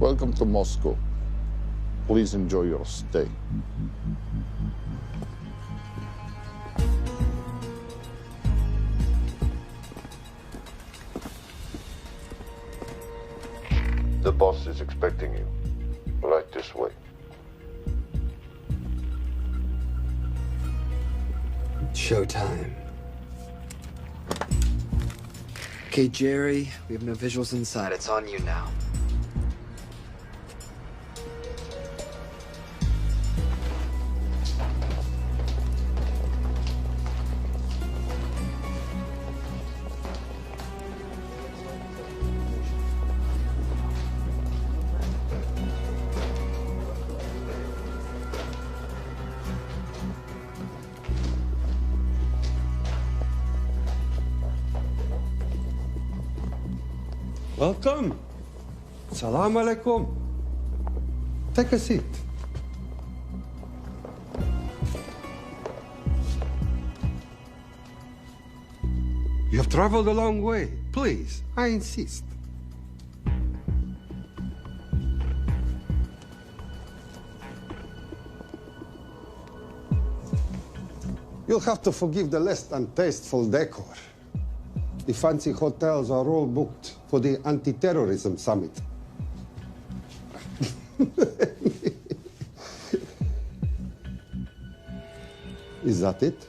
Welcome to Moscow. Please enjoy your stay. The boss is expecting you. Right this way. Showtime. Okay, Jerry, we have no visuals inside. It's on you now. Welcome. Salam alaikum. Take a seat. You have traveled a long way. Please, I insist. You'll have to forgive the less than tasteful decor. The fancy hotels are all booked for the anti-terrorism summit. Is that it?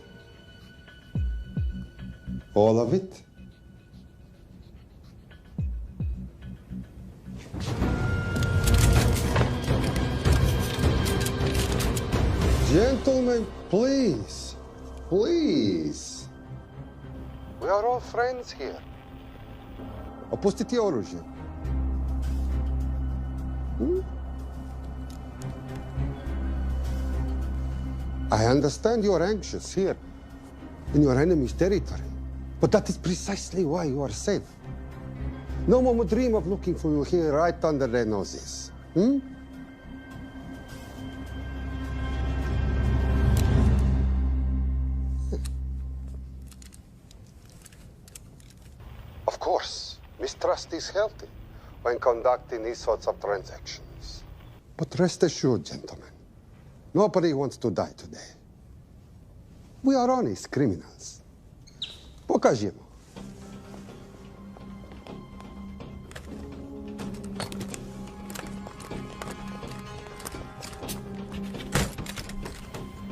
All of it? Gentlemen, please, please. We are all friends here. Opustite oružje. I understand you're anxious here in your enemy's territory, but that is precisely why you are safe. No one would dream of looking for you here right under their noses. Of course, mistrust is healthy when conducting these sorts of transactions. But rest assured, gentlemen, nobody wants to die today. We are honest criminals. Pokażemy.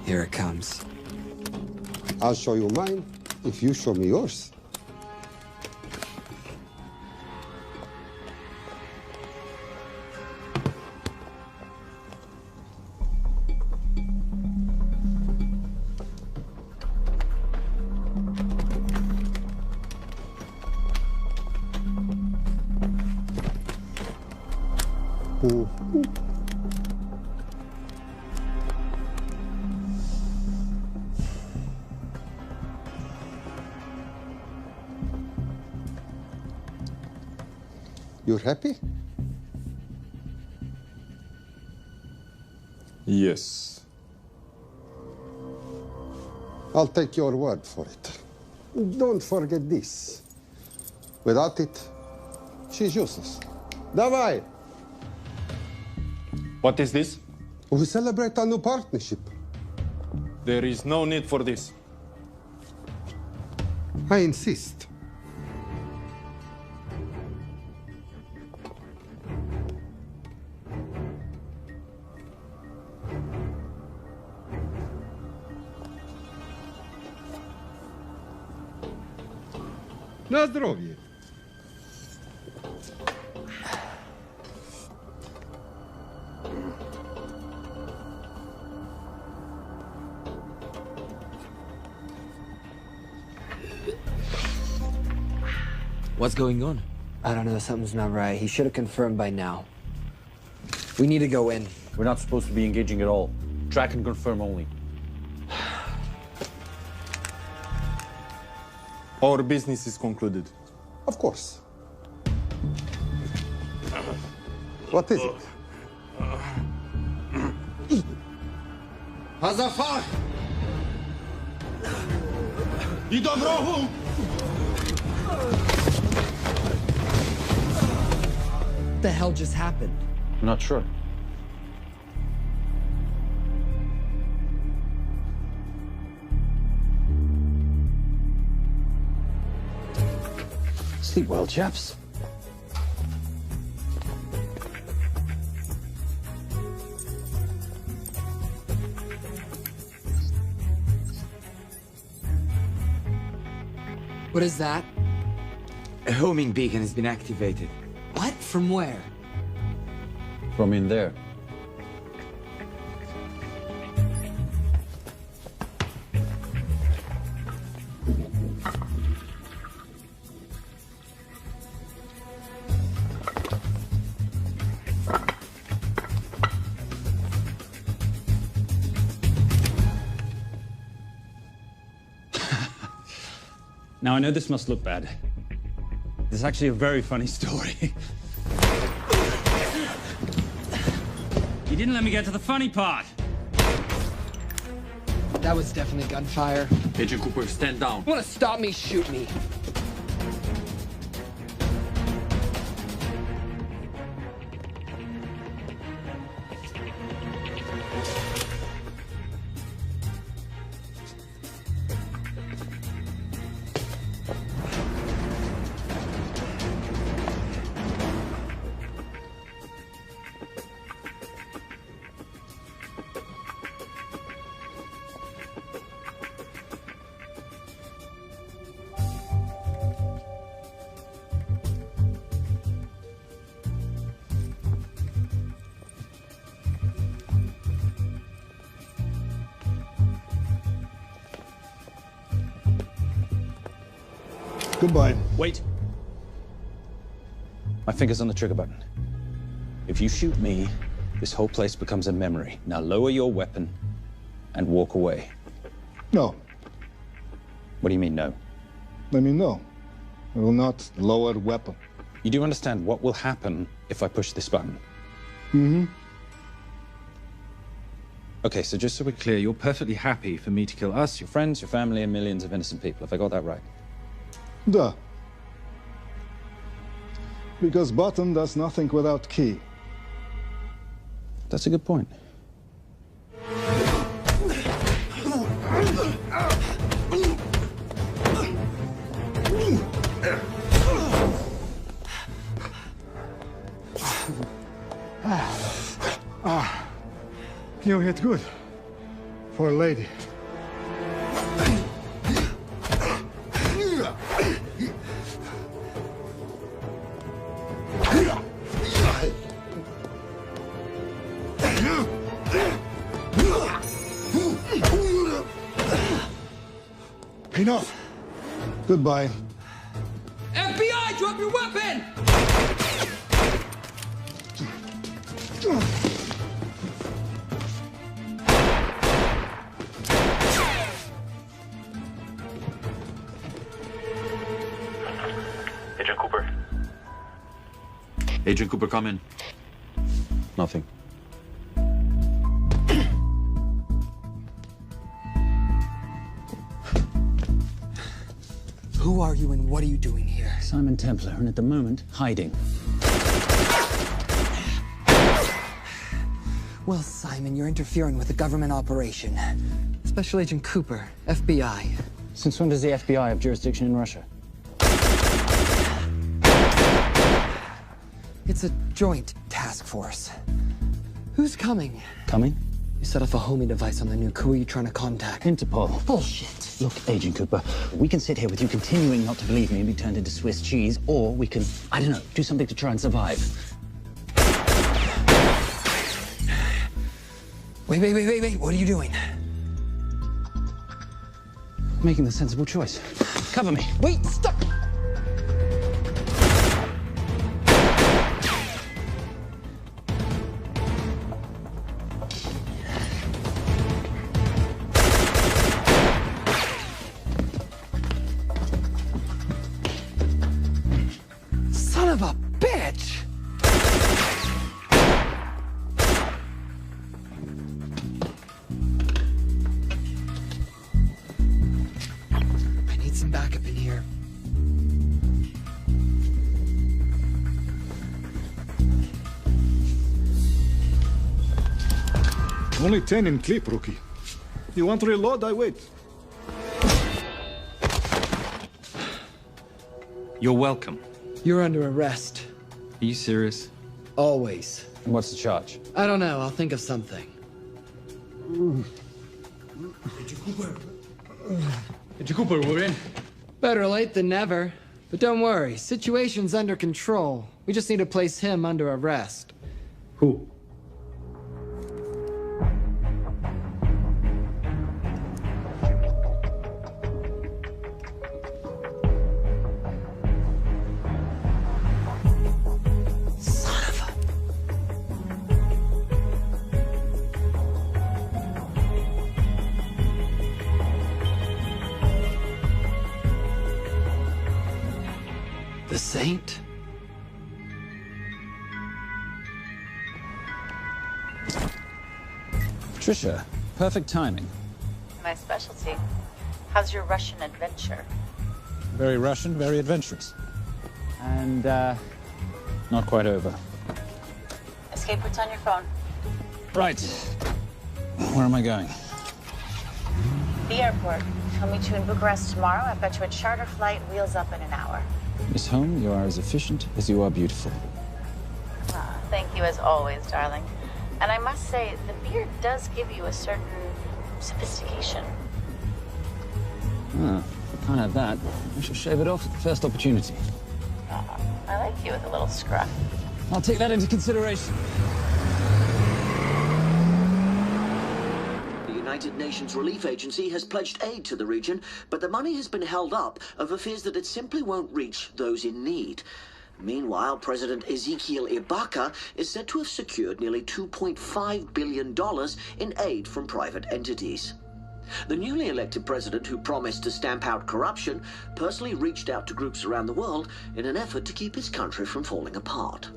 Here it comes. I'll show you mine if you show me yours. You're happy? Yes. I'll take your word for it. Don't forget this. Without it, she's useless. Давай! What is this? We celebrate our new partnership. There is no need for this. I insist. Na zdrowie. What's going on? I don't know. Something's not right. He should have confirmed by now. We need to go in. We're not supposed to be engaging at all. Track and confirm only. Our business is concluded. Of course. What is it? Hazafar! I do wrogu! What the hell just happened? I'm not sure. Sleep well, chaps. What is that? A homing beacon has been activated. What? From where? From in there. Now, I know this must look bad. This is actually a very funny story. You didn't let me get to the funny part. That was definitely gunfire. Agent Cooper, stand down. Want to stop me, shoot me. Goodbye. Wait. My finger's on the trigger button. If you shoot me, this whole place becomes a memory. Now lower your weapon and walk away. No. What do you mean, no? Let me know. I will not lower weapon. You do understand what will happen if I push this button? Mm-hmm. Okay, so just so we're clear, you're perfectly happy for me to kill us, your friends, your family, and millions of innocent people. Have I got that right? Duh. Because button does nothing without key. That's a good point. You hit good. For a lady. Enough. Goodbye. FBI, drop your weapon! Agent Cooper. Agent Cooper, come in. Nothing. Who are you and what are you doing here? Simon Templar, and at the moment, hiding. Well, Simon, you're interfering with a government operation. Special Agent Cooper, FBI. Since when does the FBI have jurisdiction in Russia? It's a joint task force. Who's coming? Coming? You set off a homing device on the nuke. Who are you trying to contact? Interpol. Bullshit. Look, Agent Cooper, we can sit here with you continuing not to believe me and be turned into Swiss cheese, or we can, I don't know, do something to try and survive. Wait. What are you doing? Making the sensible choice. Cover me. Wait, stop! Son of a bitch! I need some backup in here. Only 10 in clip, rookie. You want to reload? I wait. You're welcome. You're under arrest. Are you serious? Always. And what's the charge? I don't know. I'll think of something. Cooper, we're in. Better late than never. But don't worry. Situation's under control. We just need to place him under arrest. Who? The Saint? Trisha, perfect timing. My specialty. How's your Russian adventure? Very Russian, very adventurous. And, not quite over. Escape routes on your phone. Right. Where am I going? The airport. I'll meet you in Bucharest tomorrow. I've got you a charter flight, wheels up in an hour. Miss Holm, you are as efficient as you are beautiful. Ah, thank you as always, darling. And I must say, the beard does give you a certain sophistication. Ah, can't have that. I shall shave it off at the first opportunity. I like you with a little scruff. I'll take that into consideration. The United Nations Relief Agency has pledged aid to the region, but the money has been held up over fears that it simply won't reach those in need. Meanwhile, President Ezekiel Ibaka is said to have secured nearly $2.5 billion in aid from private entities. The newly elected president, who promised to stamp out corruption, personally reached out to groups around the world in an effort to keep his country from falling apart.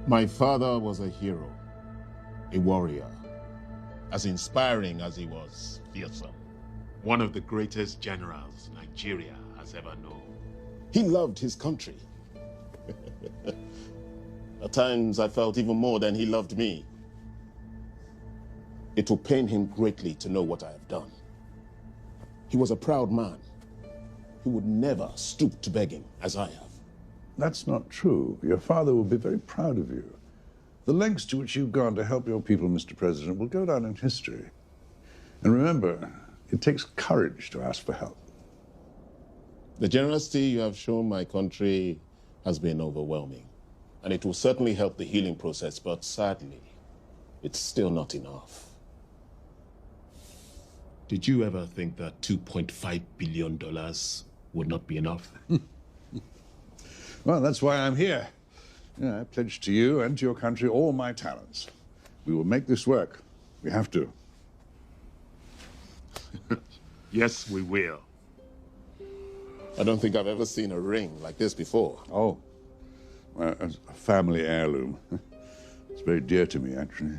My father was a hero, a warrior, as inspiring as he was fearsome. One of the greatest generals Nigeria has ever known. He loved his country. At times, I felt even more than he loved me. It will pain him greatly to know what I have done. He was a proud man. He would never stoop to begging, as I have. That's not true. Your father will be very proud of you. The lengths to which you've gone to help your people, Mr. President, will go down in history. And remember, it takes courage to ask for help. The generosity you have shown my country has been overwhelming. And it will certainly help the healing process, but sadly, it's still not enough. Did you ever think that $2.5 billion would not be enough? Well, that's why I'm here. Yeah, I pledge to you and to your country all my talents. We will make this work. We have to. Yes, we will. I don't think I've ever seen a ring like this before. Oh, well, it's a family heirloom. It's very dear to me, actually.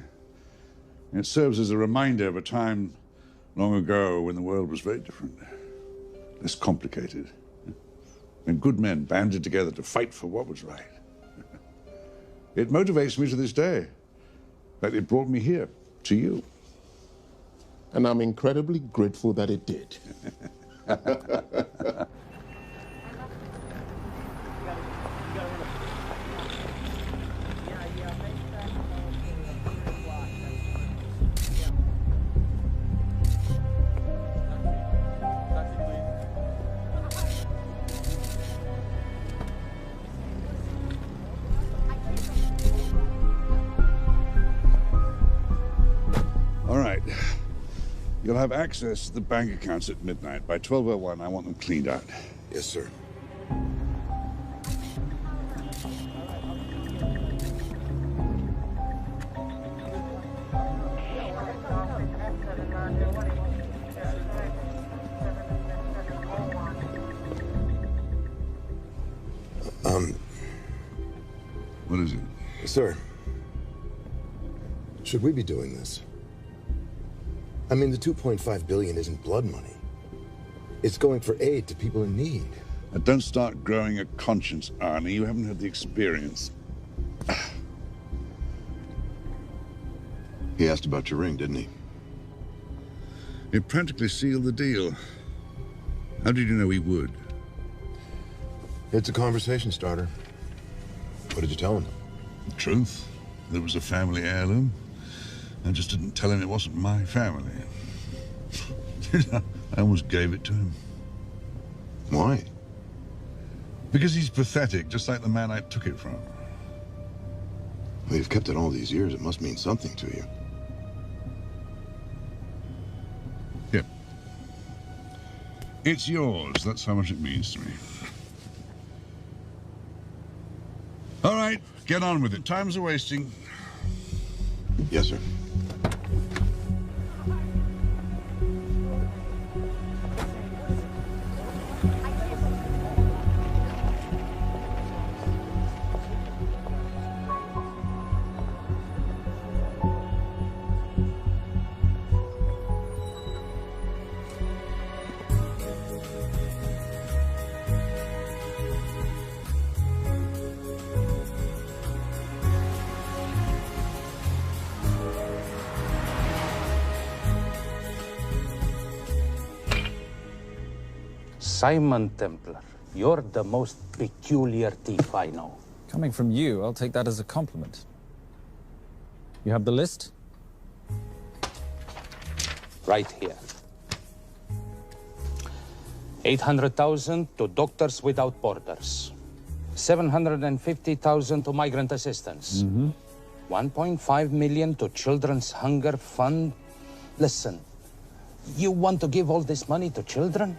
It serves as a reminder of a time long ago when the world was very different, less complicated, when good men banded together to fight for what was right. It motivates me to this day. In fact, it brought me here, to you. And I'm incredibly grateful that it did. All right. You'll have access to the bank accounts at midnight. By 12:01, I want them cleaned out. Yes, sir. What is it? Sir, should we be doing this? I mean, the $2.5 billion isn't blood money. It's going for aid to people in need. Now, don't start growing a conscience, Arnie. You haven't had the experience. He asked about your ring, didn't he? It practically sealed the deal. How did you know he would? It's a conversation starter. What did you tell him? The truth. There was a family heirloom. I just didn't tell him it wasn't my family. I almost gave it to him. Why? Because he's pathetic, just like the man I took it from. Well, you've kept it all these years. It must mean something to you. Yeah. It's yours. That's how much it means to me. All right, get on with it. Time's a-wasting. Yes, sir. Simon Templar, you're the most peculiar thief I know. Coming from you, I'll take that as a compliment. You have the list? Right here. 800,000 to Doctors Without Borders. 750,000 to migrant assistance. 1.5 million to Children's Hunger Fund. Listen, you want to give all this money to children?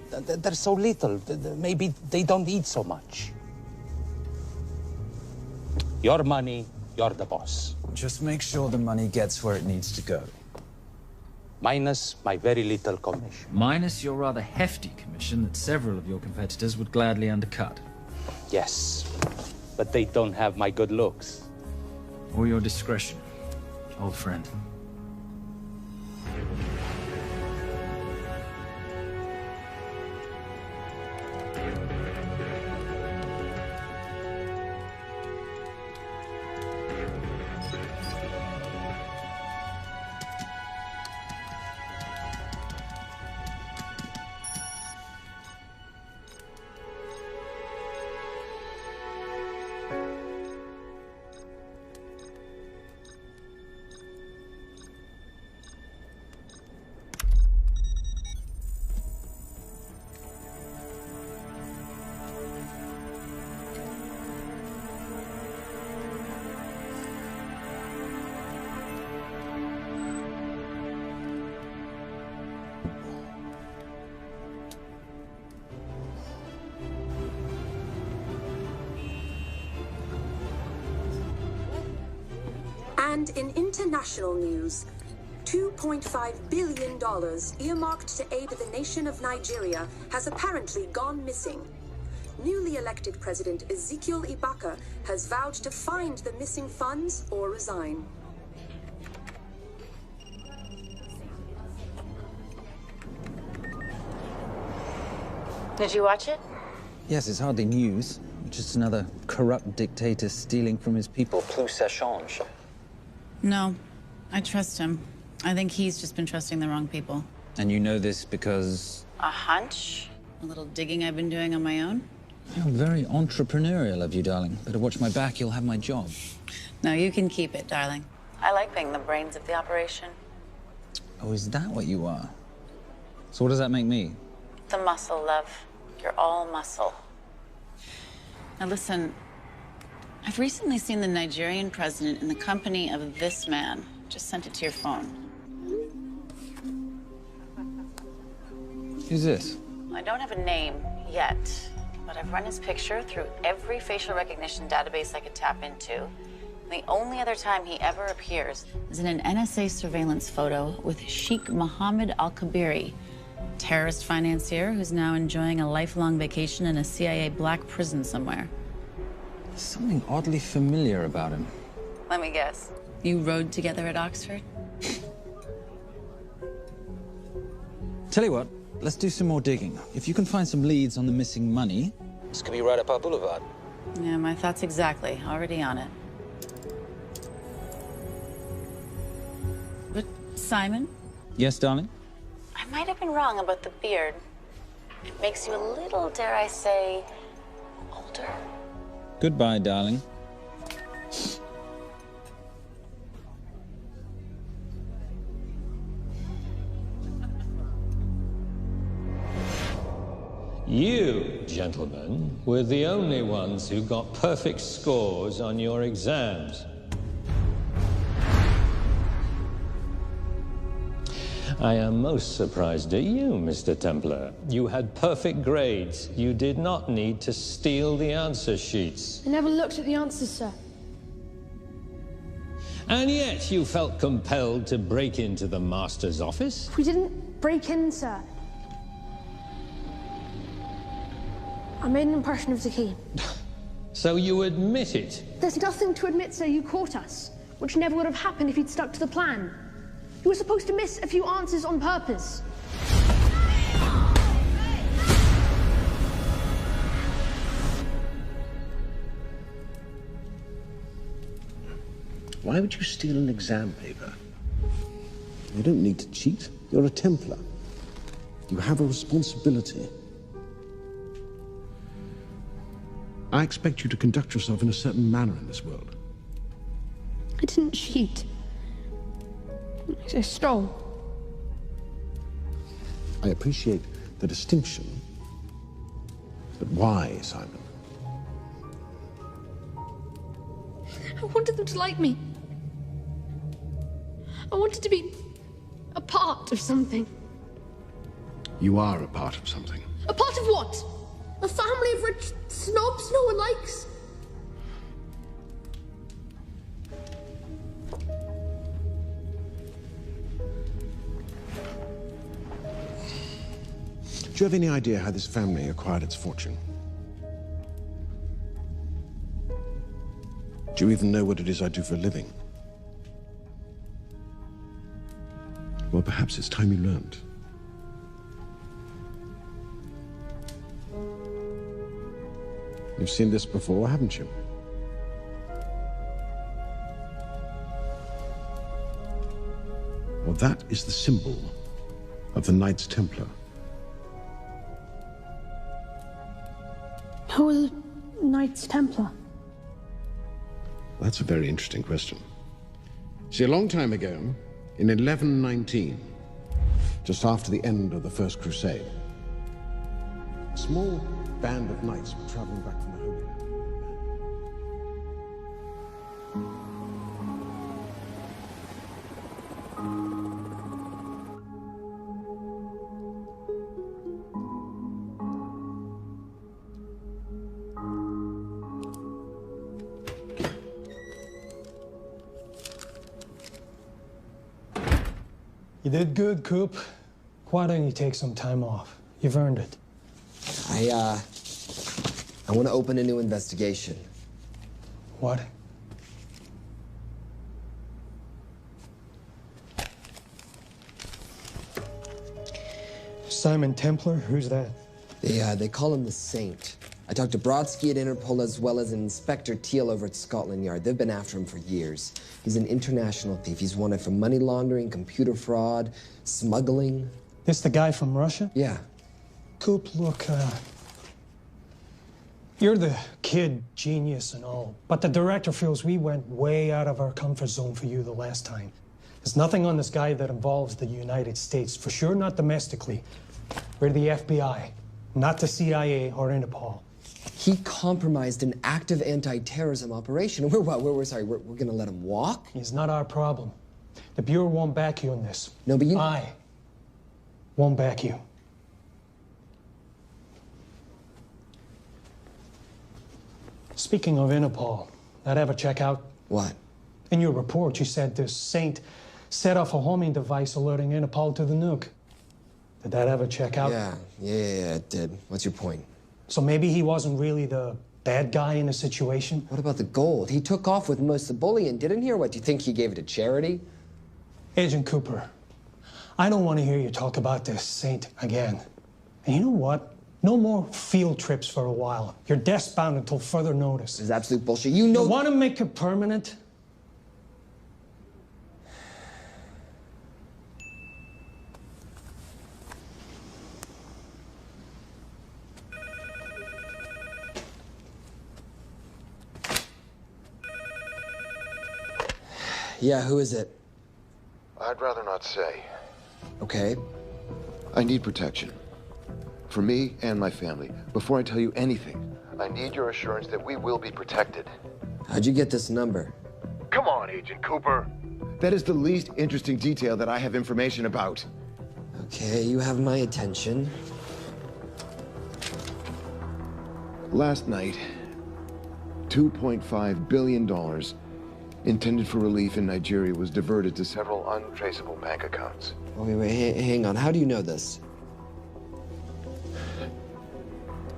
They're so little. Maybe they don't eat so much. Your money, you're the boss. Just make sure the money gets where it needs to go. Minus my very little commission. Minus your rather hefty commission that several of your competitors would gladly undercut. Yes, but they don't have my good looks. Or your discretion, old friend. And in international news, $2.5 billion earmarked to aid the nation of Nigeria has apparently gone missing. Newly elected President Ezekiel Ibaka has vowed to find the missing funds or resign. Did you watch it? Yes, it's hardly news. Just another corrupt dictator stealing from his people. Plus ça change. No, I trust him. I think he's just been trusting the wrong people. And you know this because... A hunch? A little digging I've been doing on my own? You're very entrepreneurial of you, darling. Better watch my back, you'll have my job. No, you can keep it, darling. I like being the brains of the operation. Oh, is that what you are? So what does that make me? The muscle, love. You're all muscle. Now listen, I've recently seen the Nigerian president in the company of this man. Just sent it to your phone. Who's this? I don't have a name yet, but I've run his picture through every facial recognition database I could tap into. The only other time he ever appears is in an NSA surveillance photo with Sheikh Mohammed Al-Kabiri, terrorist financier who's now enjoying a lifelong vacation in a CIA black prison somewhere. There's something oddly familiar about him. Let me guess. You rode together at Oxford? Tell you what, let's do some more digging. If you can find some leads on the missing money, this could be right up our boulevard. Yeah, my thoughts exactly. Already on it. Simon? Yes, darling? I might have been wrong about the beard. It makes you a little, dare I say, older. Goodbye, darling. You, gentlemen, were the only ones who got perfect scores on your exams. I am most surprised at you, Mr. Templar. You had perfect grades. You did not need to steal the answer sheets. I never looked at the answers, sir. And yet you felt compelled to break into the master's office? We didn't break in, sir. I made an impression of the key. So you admit it? There's nothing to admit, sir. You caught us, which never would have happened if you'd stuck to the plan. You were supposed to miss a few answers on purpose. Why would you steal an exam paper? You don't need to cheat. You're a Templar. You have a responsibility. I expect you to conduct yourself in a certain manner in this world. I didn't cheat. I stole. I appreciate the distinction. But why, Simon? I wanted them to like me. I wanted to be a part of something. You are a part of something. A part of what? A family of rich snobs no one likes? Do you have any idea how this family acquired its fortune? Do you even know what it is I do for a living? Well, perhaps it's time you learned. You've seen this before, haven't you? Well, that is the symbol of the Knights Templar. Who are the Knights Templar? That's a very interesting question. See, a long time ago, in 1119, just after the end of the First Crusade, a small band of knights were traveling back from the Holy Land. You did good, Coop. Why don't you take some time off? You've earned it. I want to open a new investigation. What? Simon Templar? Who's that? They call him the Saint. I talked to Brodsky at Interpol as well as Inspector Teal over at Scotland Yard. They've been after him for years. He's an international thief. He's wanted for money laundering, computer fraud, smuggling. This the guy from Russia? Yeah. Coop, look, you're the kid genius and all, but the director feels we went way out of our comfort zone for you the last time. There's nothing on this guy that involves the United States, for sure not domestically. We're the FBI, not the CIA or Interpol. He compromised an active anti-terrorism operation. We're gonna let him walk? It's not our problem. The Bureau won't back you in this. No, but you... I won't back you. Speaking of Interpol, that ever check out? What? In your report, you said this Saint set off a homing device alerting Interpol to the nuke. Did that ever check out? Yeah, it did. What's your point? So maybe he wasn't really the bad guy in the situation? What about the gold? He took off with most of the bullion, didn't he? Or what, do you think he gave it to charity? Agent Cooper, I don't want to hear you talk about this Saint again. And you know what? No more field trips for a while. You're desk-bound until further notice. This is absolute bullshit. You know... You want to make it permanent? Yeah, who is it? I'd rather not say. Okay. I need protection. For me and my family. Before I tell you anything, I need your assurance that we will be protected. How'd you get this number? Come on, Agent Cooper. That is the least interesting detail that I have information about. Okay, you have my attention. Last night, $2.5 billion intended for relief in Nigeria was diverted to several untraceable bank accounts. Wait, hang on. How do you know this?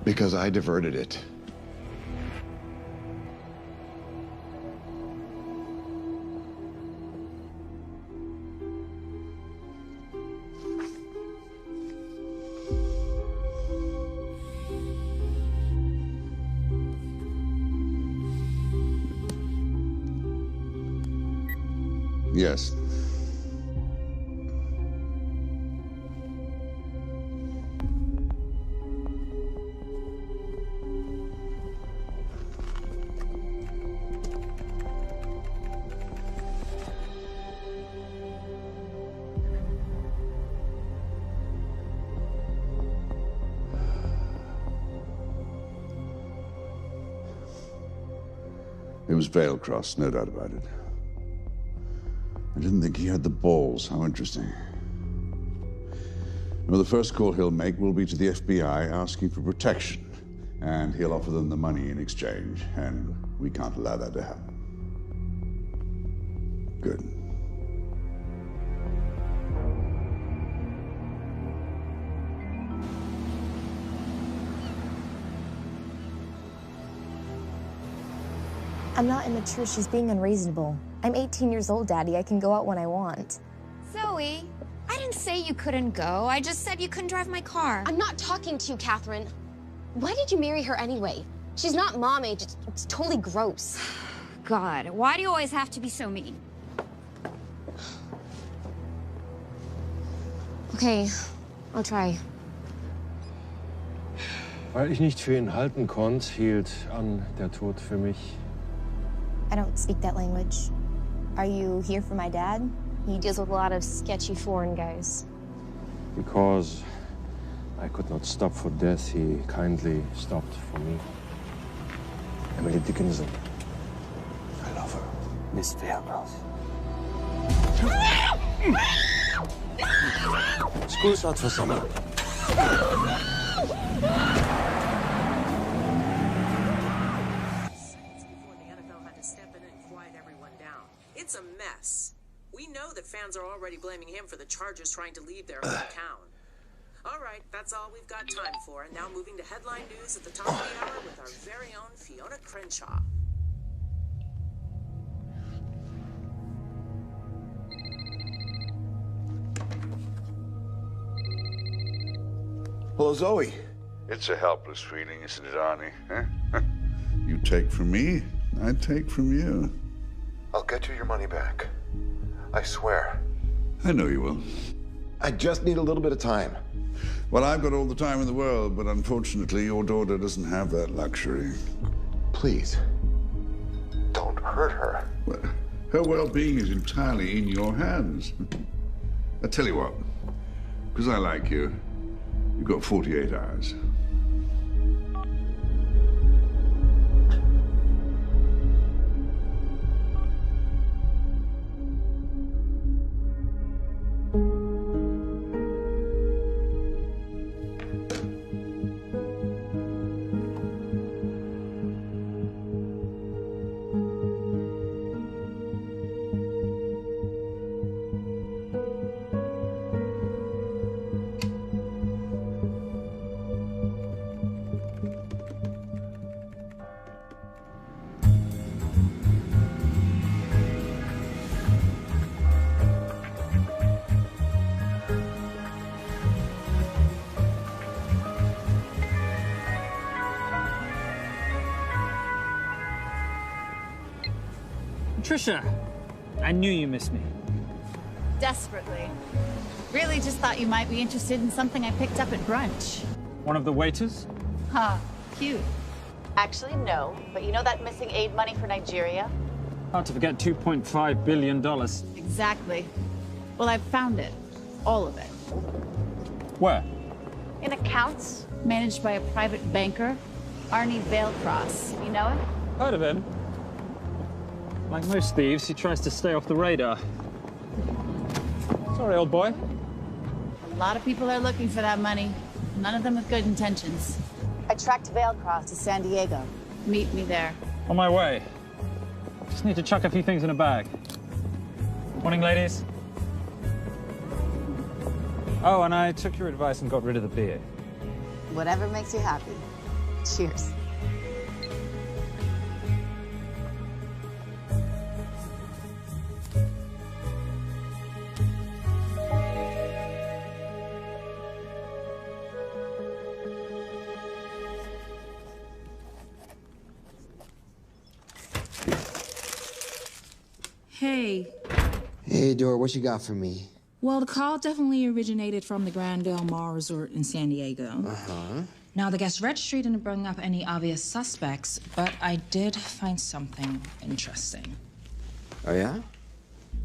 Because I diverted it. Yes. It was veil cross, no doubt about it. I didn't think he had the balls. How interesting. Well, the first call he'll make will be to the FBI asking for protection. And he'll offer them the money in exchange. And we can't allow that to happen. Good. I'm not immature. She's being unreasonable. I'm 18 years old, Daddy. I can go out when I want. Zoe, I didn't say you couldn't go. I just said you couldn't drive my car. I'm not talking to you, Catherine. Why did you marry her anyway? She's not mom age. It's totally gross. God, why do you always have to be so mean? Okay, I'll try. Weil ich nicht für ihn halten konnte, hielt an der Tod für mich. I don't speak that language. Are you here for my dad? He deals with a lot of sketchy foreign guys. Because I could not stop for death, he kindly stopped for me. Emily Dickinson. I love her. Miss Fairgross. School's out for summer. It's a mess. We know that fans are already blaming him for the Chargers trying to leave their hometown. All right, that's all we've got time for. And now moving to headline news at the top of the hour with our very own Fiona Crenshaw. Hello, Zoe. It's a helpless feeling, isn't it, Arnie? Huh? You take from me, I take from you. I'll get you your money back. I swear. I know you will. I just need a little bit of time. Well, I've got all the time in the world, but unfortunately, your daughter doesn't have that luxury. Please, don't hurt her. Well, her well-being is entirely in your hands. I tell you what, because I like you, you've got 48 hours. Trisha, I knew you missed me. Desperately. Really just thought you might be interested in something I picked up at brunch. One of the waiters? Huh, cute. Actually, no. But you know that missing aid money for Nigeria? Hard to forget $2.5 billion. Exactly. Well, I've found it. All of it. Where? In accounts managed by a private banker, Arnie Veilcross. You know him? Heard of him. Like most thieves, he tries to stay off the radar. Sorry, old boy. A lot of people are looking for that money. None of them with good intentions. I tracked Veilcross to San Diego. Meet me there. On my way. Just need to chuck a few things in a bag. Morning, ladies. Oh, and I took your advice and got rid of the beer. Whatever makes you happy. Cheers. Hey. Hey, Dora, what you got for me? Well, the call definitely originated from the Grand Del Mar Resort in San Diego. Uh-huh. Now, the guest registry didn't bring up any obvious suspects, but I did find something interesting. Oh, yeah?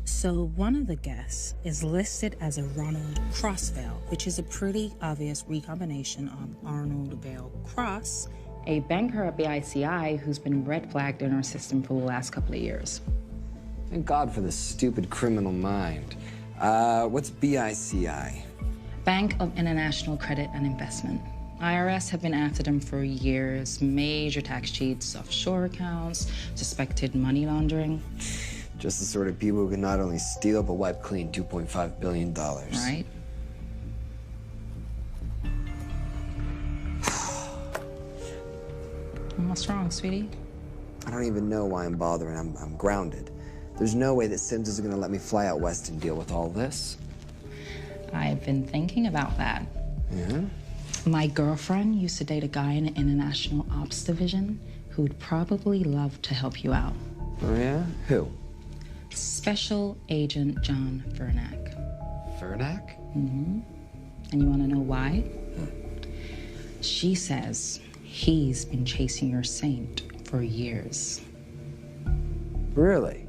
So one of the guests is listed as a Ronald Crossvale, which is a pretty obvious recombination of Arnold Vale Cross, a banker at BICI who's been red flagged in our system for the last couple of years. Thank God for this stupid criminal mind. What's BICI? Bank of International Credit and Investment. IRS have been after them for years. Major tax cheats, offshore accounts, suspected money laundering. Just the sort of people who can not only steal but wipe clean $2.5 billion. Right? What's wrong, sweetie? I don't even know why I'm bothering. I'm grounded. There's no way that Sims is gonna let me fly out west and deal with all this. I've been thinking about that. Yeah? My girlfriend used to date a guy in the International Ops Division who'd probably love to help you out. Oh, yeah? Who? Special Agent John Vernack. Vernack? Mm-hmm. And you want to know why? She says he's been chasing your saint for years. Really?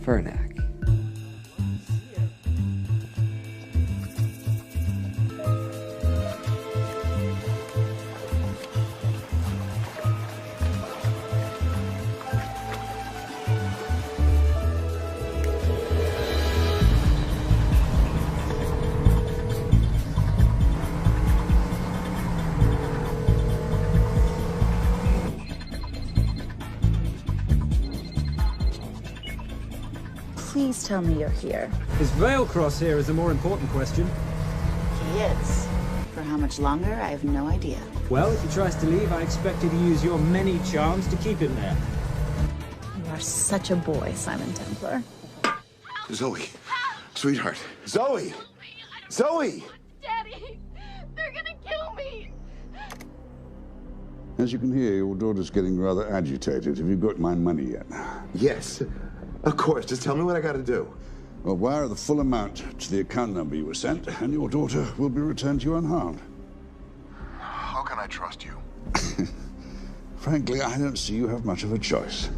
Vernack. Please tell me you're here. Is Veilcross here is a more important question. He is. For how much longer, I have no idea. Well, if he tries to leave, I expect you to use your many charms to keep him there. You are such a boy, Simon Templar. Zoe, sweetheart. Zoe! Zoe! Daddy, they're gonna kill me. As you can hear, your daughter's getting rather agitated. Have you got my money yet? Yes, of course. Just tell me what I gotta do. Well, wire the full amount to the account number you were sent, and your daughter will be returned to you unharmed. How can I trust you? Frankly, I don't see you have much of a choice.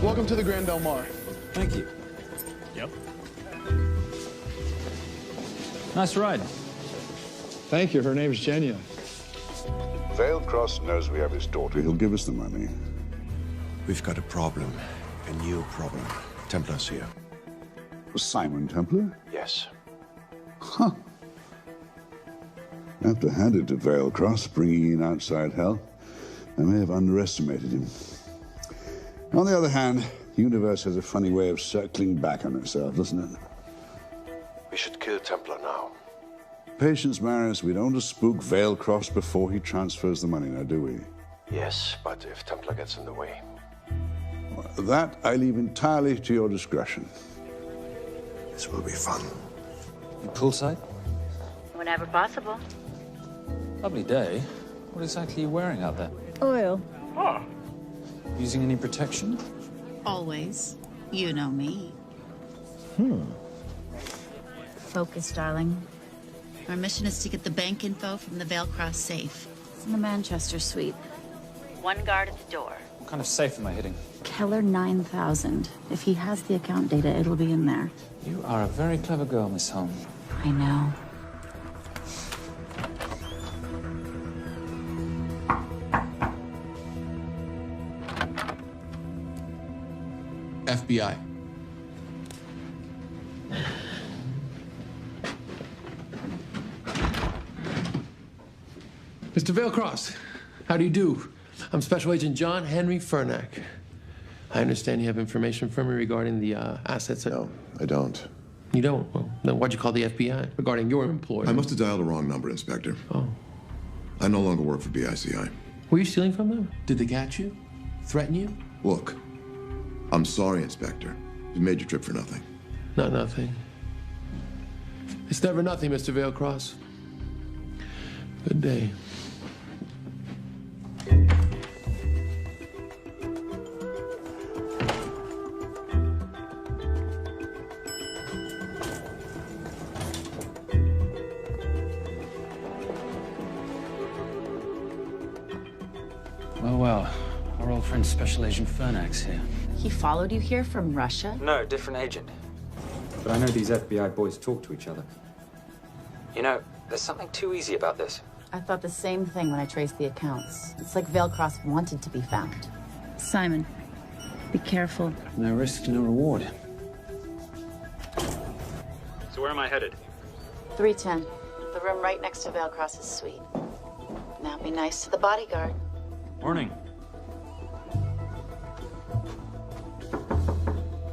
Welcome to the Grand Del Mar. Thank you. Yep. Nice ride. Thank you. Her name's Genya. Veilcross knows we have his daughter. He'll give us the money. We've got a problem. A new problem. Templar's here. Simon Templar? Yes. Huh. I have to hand it to Veilcross, bringing in outside help. I may have underestimated him. On the other hand, the universe has a funny way of circling back on itself, doesn't it? We should kill Templar now. Patience, Maris. We don't want to spook Veilcross before he transfers the money, now, do we? Yes, but if Templar gets in the way. That I leave entirely to your discretion. This will be fun. Poolside? Whenever possible. Lovely day. What exactly are you wearing out there? Oil. Oh. Using any protection? Always. You know me. Focus, darling. Our mission is to get the bank info from the Vale Cross safe. It's in the Manchester suite. One guard at the door. What kind of safe am I hitting? Keller 9000. If he has the account data, it'll be in there. You are a very clever girl, Miss Holm. I know. FBI. Mr. Vailcross, how do you do? I'm Special Agent John Henry Fernack. I understand you have information from me regarding the assets. No, I don't. You don't? Well, then why'd you call the FBI regarding your employer? I must have dialed the wrong number, Inspector. Oh. I no longer work for BICI. Were you stealing from them? Did they catch you? Threaten you? Look, I'm sorry, Inspector. You made your trip for nothing. Not nothing. It's never nothing, Mr. Vailcross. Good day. Well, our old friend Special Agent Fernack's here. He followed you here from Russia? No, different agent. But I know these FBI boys talk to each other. You know, there's something too easy about this. I thought the same thing when I traced the accounts. It's like Vailcross wanted to be found. Simon, be careful. No risk, no reward. So where am I headed? 310. The room right next to Vailcross's suite. Now be nice to the bodyguard. Morning.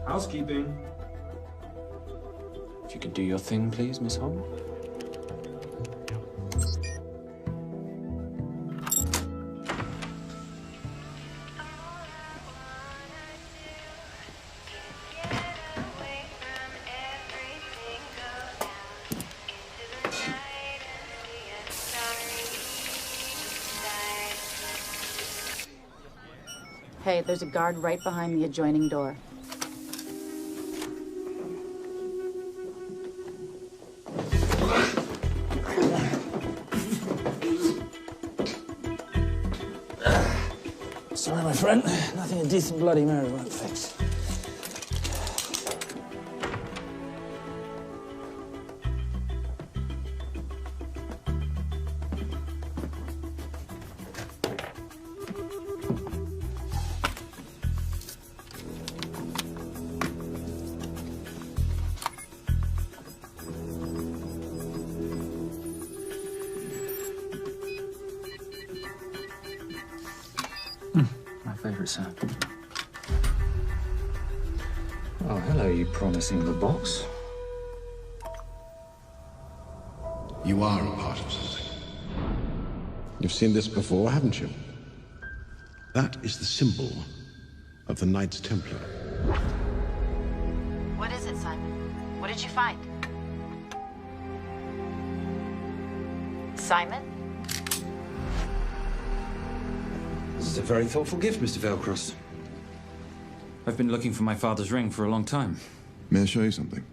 Housekeeping. If you could do your thing, please, Miss Holm. Hey, there's a guard right behind the adjoining door. Sorry, my friend. Nothing a decent Bloody Mary won't fix. Favorite sound. Oh, hello, you promising the box. You are a part of something. You've seen this before, haven't you? That is the symbol of the Knights Templar. What is it, Simon? What did you find? Simon? This is a very thoughtful gift, Mr. Vailcross. I've been looking for my father's ring for a long time. May I show you something?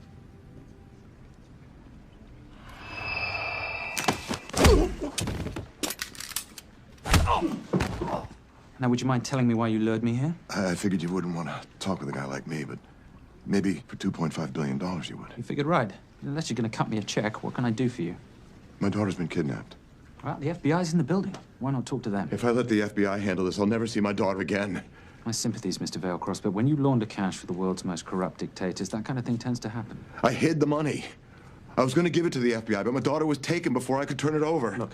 Now, would you mind telling me why you lured me here? I figured you wouldn't want to talk with a guy like me, but maybe for $2.5 billion you would. You figured right. Unless you're going to cut me a check, what can I do for you? My daughter's been kidnapped. Well, the FBI's in the building. Why not talk to them? If I let the FBI handle this, I'll never see my daughter again. My sympathies, Mr. Vailcross, but when you launder cash for the world's most corrupt dictators, that kind of thing tends to happen. I hid the money. I was going to give it to the FBI, but my daughter was taken before I could turn it over. Look,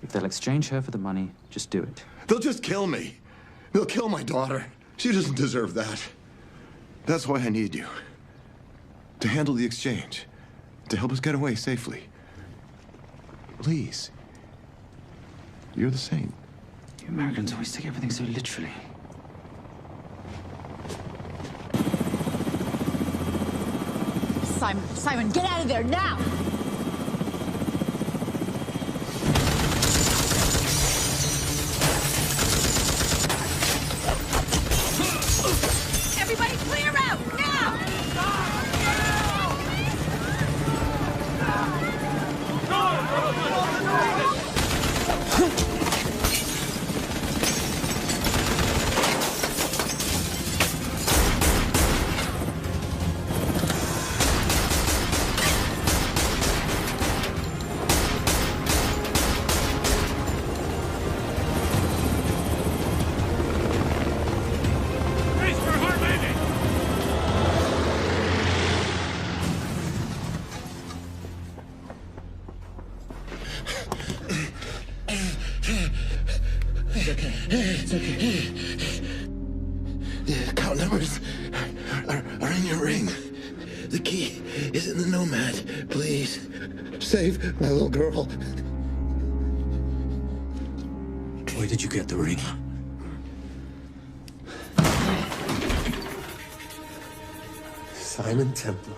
if they'll exchange her for the money, just do it. They'll just kill me. They'll kill my daughter. She doesn't deserve that. That's why I need you. To handle the exchange. To help us get away safely. Please. You're the saint. You Americans always take everything so literally. Simon. Simon, get out of there now! Everybody clear out, now! It's okay. The account numbers are in your ring. The key is in the Nomad. Please, save my little girl. Where did you get the ring? Simon Templar.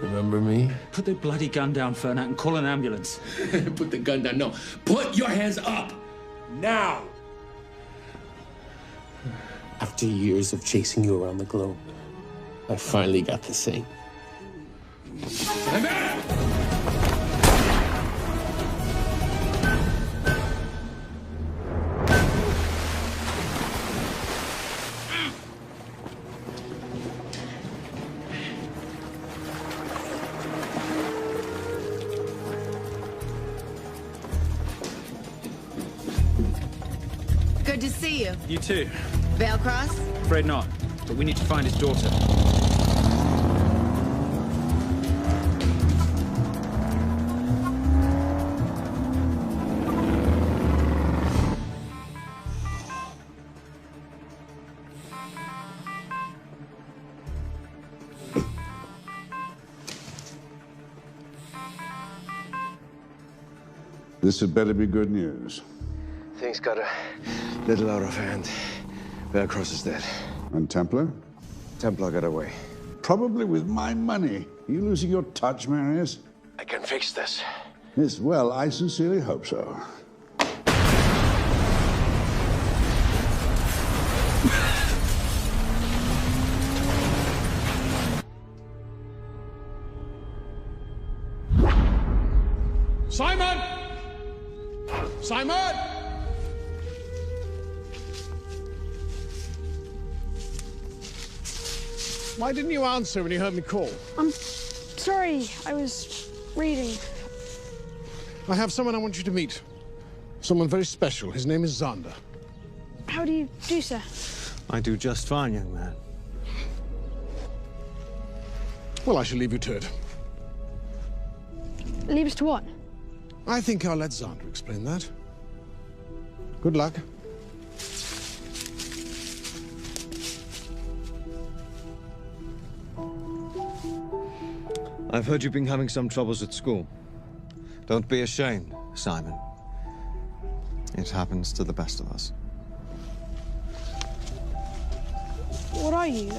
Remember me? Put the bloody gun down, Fernak, and call an ambulance. Put the gun down. No. Put your hands up. Now. After years of chasing you around the globe, I finally got the same. Good to see you. You too. Veil cross? Afraid not, but we need to find his daughter. This had better be good news. Things got a little out of hand. Velcross is dead. And Templar? Templar got away. Probably with my money. Are you losing your touch, Marius? I can fix this. Yes, well, I sincerely hope so. Simon! Simon! Why didn't you answer when you heard me call? I'm sorry, I was reading. I have someone I want you to meet. Someone very special. His name is Zander. How do you do, sir? I do just fine, young man. Well, I shall leave you to it. Leave us to what? I think I'll let Zander explain that. Good luck. I've heard you've been having some troubles at school. Don't be ashamed, Simon. It happens to the best of us. What are you,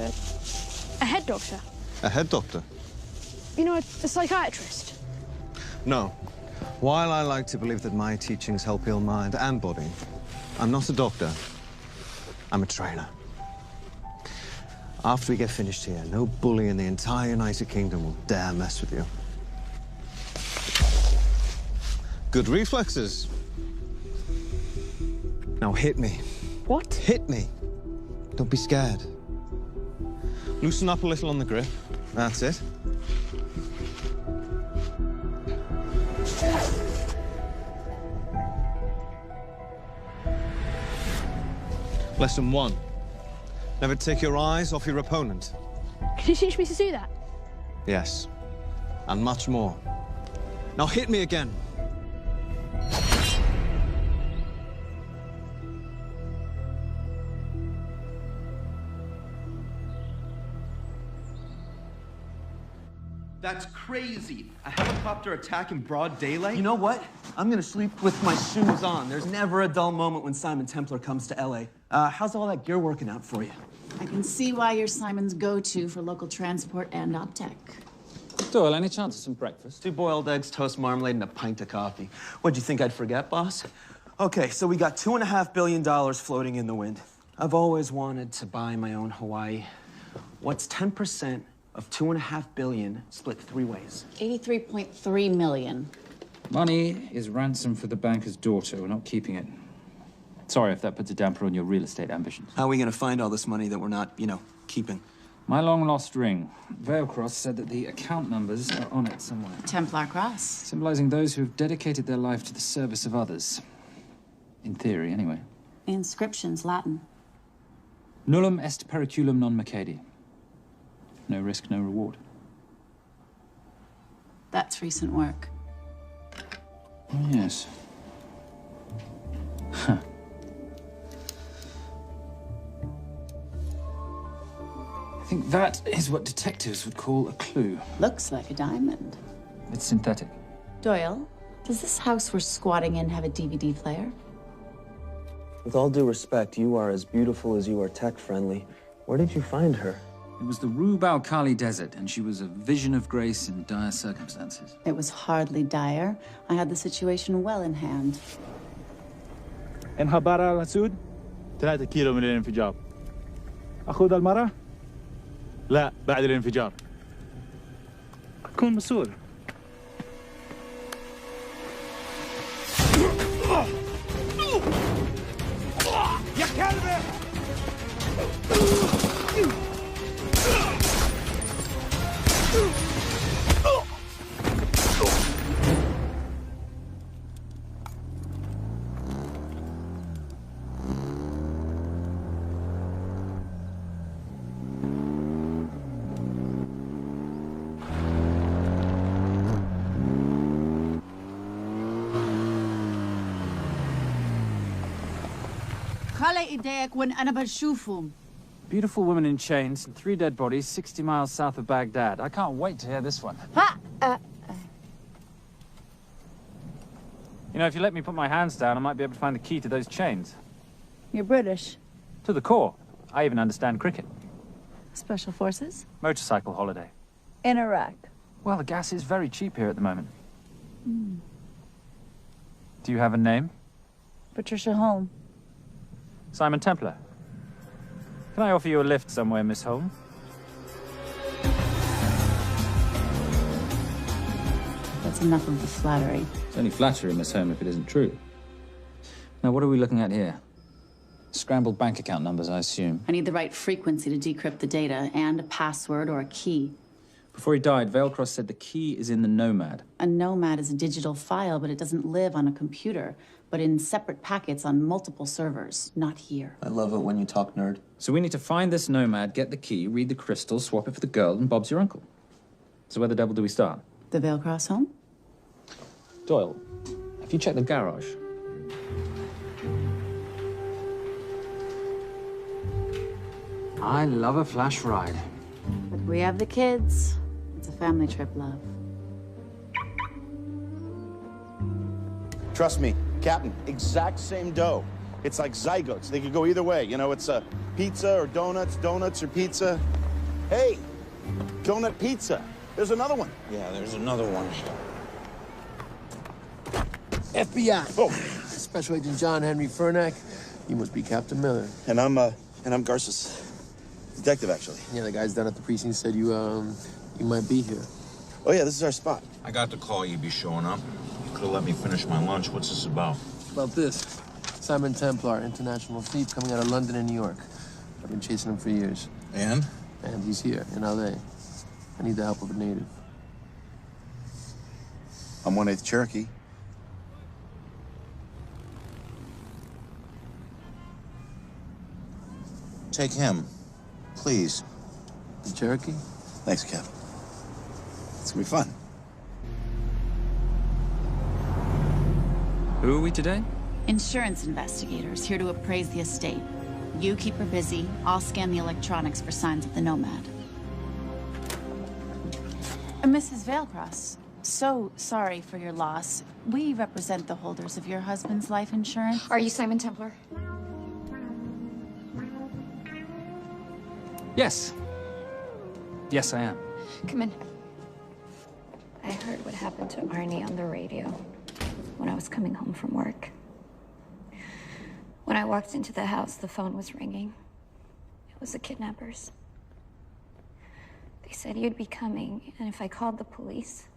a head doctor? A head doctor? You know, a psychiatrist? No. While I like to believe that my teachings help heal mind and body, I'm not a doctor. I'm a trainer. After we get finished here, no bully in the entire United Kingdom will dare mess with you. Good reflexes. Now hit me. What? Hit me. Don't be scared. Loosen up a little on the grip. That's it. Lesson 1. Never take your eyes off your opponent. Can you teach me to do that? Yes. And much more. Now hit me again. That's crazy. A helicopter attack in broad daylight? You know what? I'm gonna sleep with my shoes on. There's never a dull moment when Simon Templar comes to LA. How's all that gear working out for you? I can see why you're Simon's go-to for local transport and OpTech. Doyle, any chance of some breakfast? 2 boiled eggs, toast, marmalade, and a pint of coffee. What'd you think I'd forget, boss? Okay, so we got $2.5 billion floating in the wind. I've always wanted to buy my own Hawaii. What's 10% of $2.5 billion split 3 ways? 83.3 million. Money is ransom for the banker's daughter. We're not keeping it. Sorry if that puts a damper on your real estate ambitions. How are we gonna find all this money that we're not, you know, keeping? My long-lost ring. Veilcross said that the account numbers are on it somewhere. Templar cross. Symbolizing those who have dedicated their life to the service of others. In theory, anyway. The inscription's Latin. Nullum est periculum non mercedi. No risk, no reward. That's recent work. Oh, yes. Huh. I think that is what detectives would call a clue. Looks like a diamond. It's synthetic. Doyle, does this house we're squatting in have a DVD player? With all due respect, you are as beautiful as you are tech-friendly. Where did you find her? It was the Rub al-Khali Desert, and she was a vision of grace in dire circumstances. It was hardly dire. I had the situation well in hand. انخبر على السود 3 كيلو من الانفجار. أخذ المرة؟ لا بعد الانفجار. كون مسؤول. يا كلب! خلي ايديك وين أنا بشوفهم. Beautiful woman in chains and 3 dead bodies 60 miles south of Baghdad. I can't wait to hear this one. You know, if you let me put my hands down, I might be able to find the key to those chains. You're British. To the core. I even understand cricket. Special forces? Motorcycle holiday. In Iraq. Well, the gas is very cheap here at the moment. Do you have a name? Patricia Holm. Simon Templar. Can I offer you a lift somewhere, Miss Holm? That's enough of the flattery. It's only flattery, Miss Holm, if it isn't true. Now, what are we looking at here? Scrambled bank account numbers, I assume. I need the right frequency to decrypt the data and a password or a key. Before he died, Veilcross said the key is in the Nomad. A Nomad is a digital file, but it doesn't live on a computer, but in separate packets on multiple servers, not here. I love it when you talk nerd. So we need to find this Nomad, get the key, read the crystal, swap it for the girl, and Bob's your uncle. So where the devil do we start? The Veilcross home? Doyle, have you checked the garage? I love a flash ride. But we have the kids. It's a family trip, love. Trust me, Captain, exact same dough. It's like zygotes. They could go either way. You know, it's a pizza or donuts, donuts or pizza. Hey, donut pizza. There's another one. Yeah, there's another one. FBI. Oh. Special Agent John Henry Furnack. You must be Captain Miller. And I'm Garces. Detective, actually. Yeah, the guys down at the precinct said you might be here. Oh, yeah, this is our spot. I got the call you'd be showing up. You could have let me finish my lunch. What's this about? About this. Simon Templar, international thief coming out of London and New York. I've been chasing him for years. And? And he's here, in L.A. I need the help of a native. I'm 1/8 Cherokee. Take him, please. The Cherokee? Thanks, Cap. It's gonna be fun. Who are we today? Insurance investigators here to appraise the estate. You keep her busy. I'll scan the electronics for signs of the Nomad. Mrs. Veilcross, so sorry for your loss. We represent the holders of your husband's life insurance. Are you Simon Templar? Yes. Yes, I am. Come in. heard what happened to Arnie on the radio when I was coming home from work. When I walked into the house, the phone was ringing. It was the kidnappers. They said you'd be coming, and if I called the police,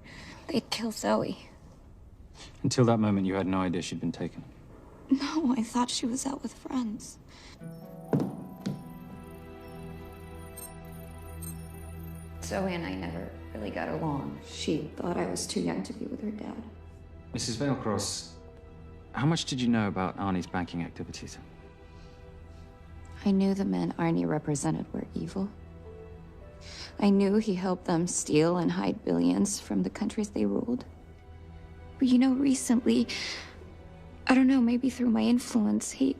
they'd kill Zoe. Until that moment, you had no idea she'd been taken. No, I thought she was out with friends. Zoe and I never really got along. She thought I was too young to be with her dad. Mrs. Veilcross, how much did you know about Arnie's banking activities? I knew the men Arnie represented were evil. I knew he helped them steal and hide billions from the countries they ruled. But you know, recently, I don't know, maybe through my influence, he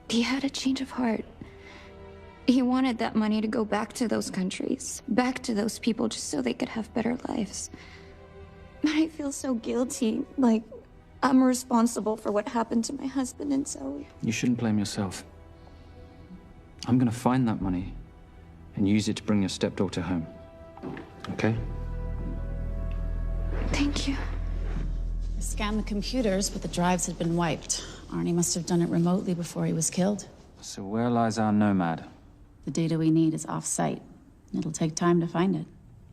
had a change of heart. He wanted that money to go back to those countries, back to those people, just so they could have better lives. But I feel so guilty, like I'm responsible for what happened to my husband and Zoe. You shouldn't blame yourself. I'm gonna find that money and use it to bring your stepdaughter home. Okay? Thank you. I scanned the computers, but the drives had been wiped. Arnie must have done it remotely before he was killed. So where lies our nomad? The data we need is off-site. It'll take time to find it.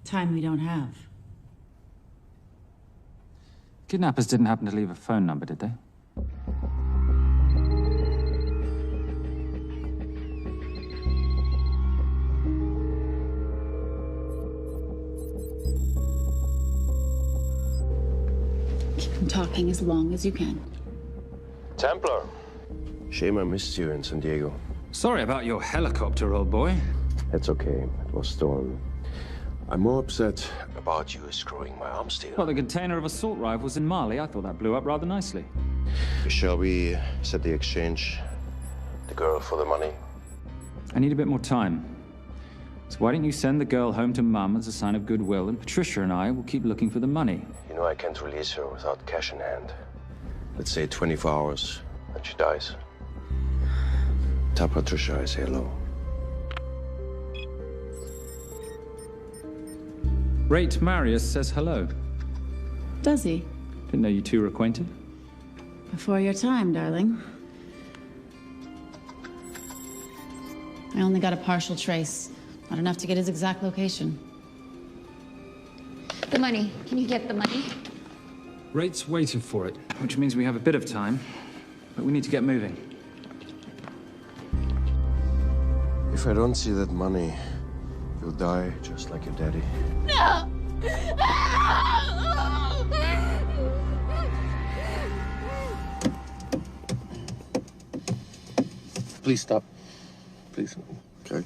Time we don't have. Kidnappers didn't happen to leave a phone number, did they? Keep them talking as long as you can. Templar. Shame I missed you in San Diego. Sorry about your helicopter, old boy. It's okay. It was stolen. I'm more upset about you screwing my arms deal. Well, the container of assault rifles in Mali, I thought that blew up rather nicely. Shall we set the exchange? The girl for the money? I need a bit more time. So why don't you send the girl home to Mum as a sign of goodwill, and Patricia and I will keep looking for the money. You know I can't release her without cash in hand. Let's say 24 hours, and she dies. Tell Patricia I say hello. Rate Marius says hello. Does he? Didn't know you two were acquainted. Before your time, darling. I only got a partial trace. Not enough to get his exact location. The money. Can you get the money? Rate's waiting for it, which means we have a bit of time, but we need to get moving. If I don't see that money, you'll die just like your daddy. No! Please stop. Please. Okay.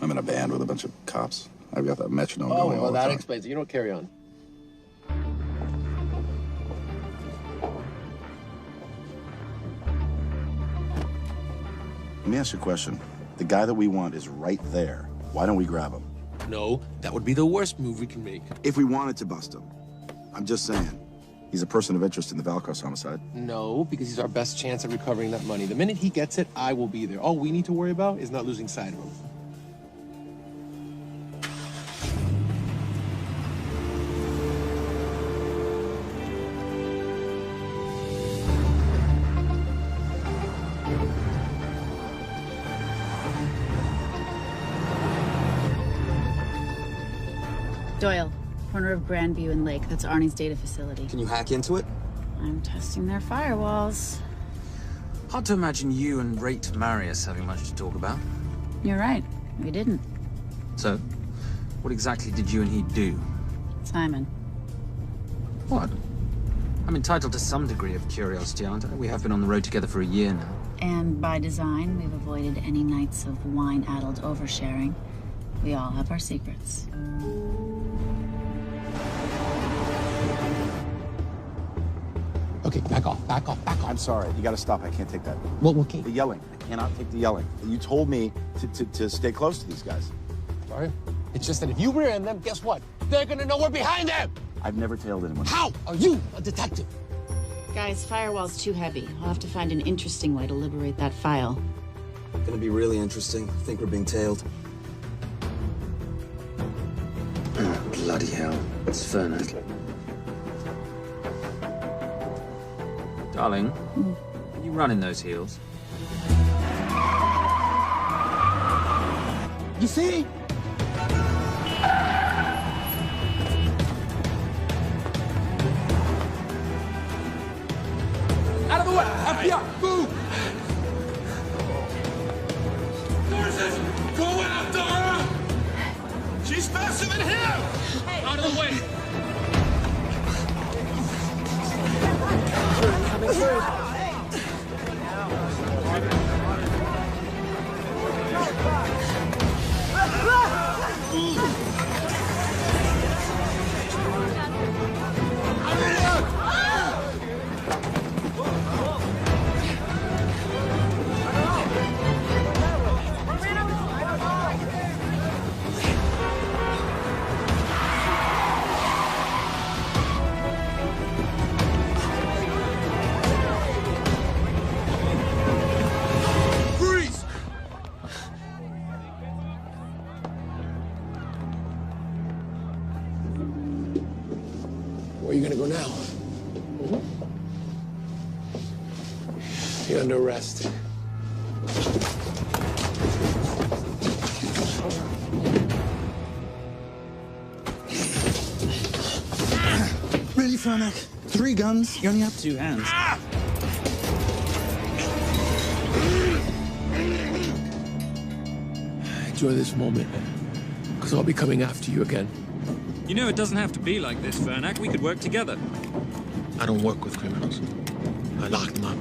I'm in a band with a bunch of cops. I've got that metronome going all well, the that time. explains it. You don't carry on. Let me ask you a question. The guy that we want is right there. Why don't we grab him? No, that would be the worst move we can make. If we wanted to bust him. I'm just saying. He's a person of interest in the Veilcross homicide. No, because he's our best chance at recovering that money. The minute he gets it, I will be there. All we need to worry about is not losing sight of him. Doyle, corner of Grandview and Lake. That's Arnie's data facility. Can you hack into it? I'm testing their firewalls. Hard to imagine you and Rate Marius having much to talk about. You're right. We didn't. So, what exactly did you and he do? Simon. What? I'm entitled to some degree of curiosity, aren't I? We have been on the road together for a year now. And by design, we've avoided any nights of wine-addled oversharing. We all have our secrets. Okay, back off, back off, back off. I'm sorry. You gotta stop. I can't take that. Well, okay. The yelling. I cannot take the yelling. You told me to stay close to these guys. Sorry? It's just that if you rear end them, guess what? They're gonna know we're behind them! I've never tailed anyone. How are you a detective? Guys, firewall's too heavy. I'll have to find an interesting way to liberate that file. Gonna be really interesting. I think we're being tailed. Bloody hell. It's Fernac. Darling, you running those heels? You see? Out of the way! FBI! Move! Go after her! She's faster than him! Out of the way! Coming through. Where are you gonna go now? You're under arrest. Really, Fernac? 3 guns? You only have 2 hands. Enjoy this moment, because I'll be coming after you again. You know, it doesn't have to be like this, Fernac. We could work together. I don't work with criminals. I lock them up.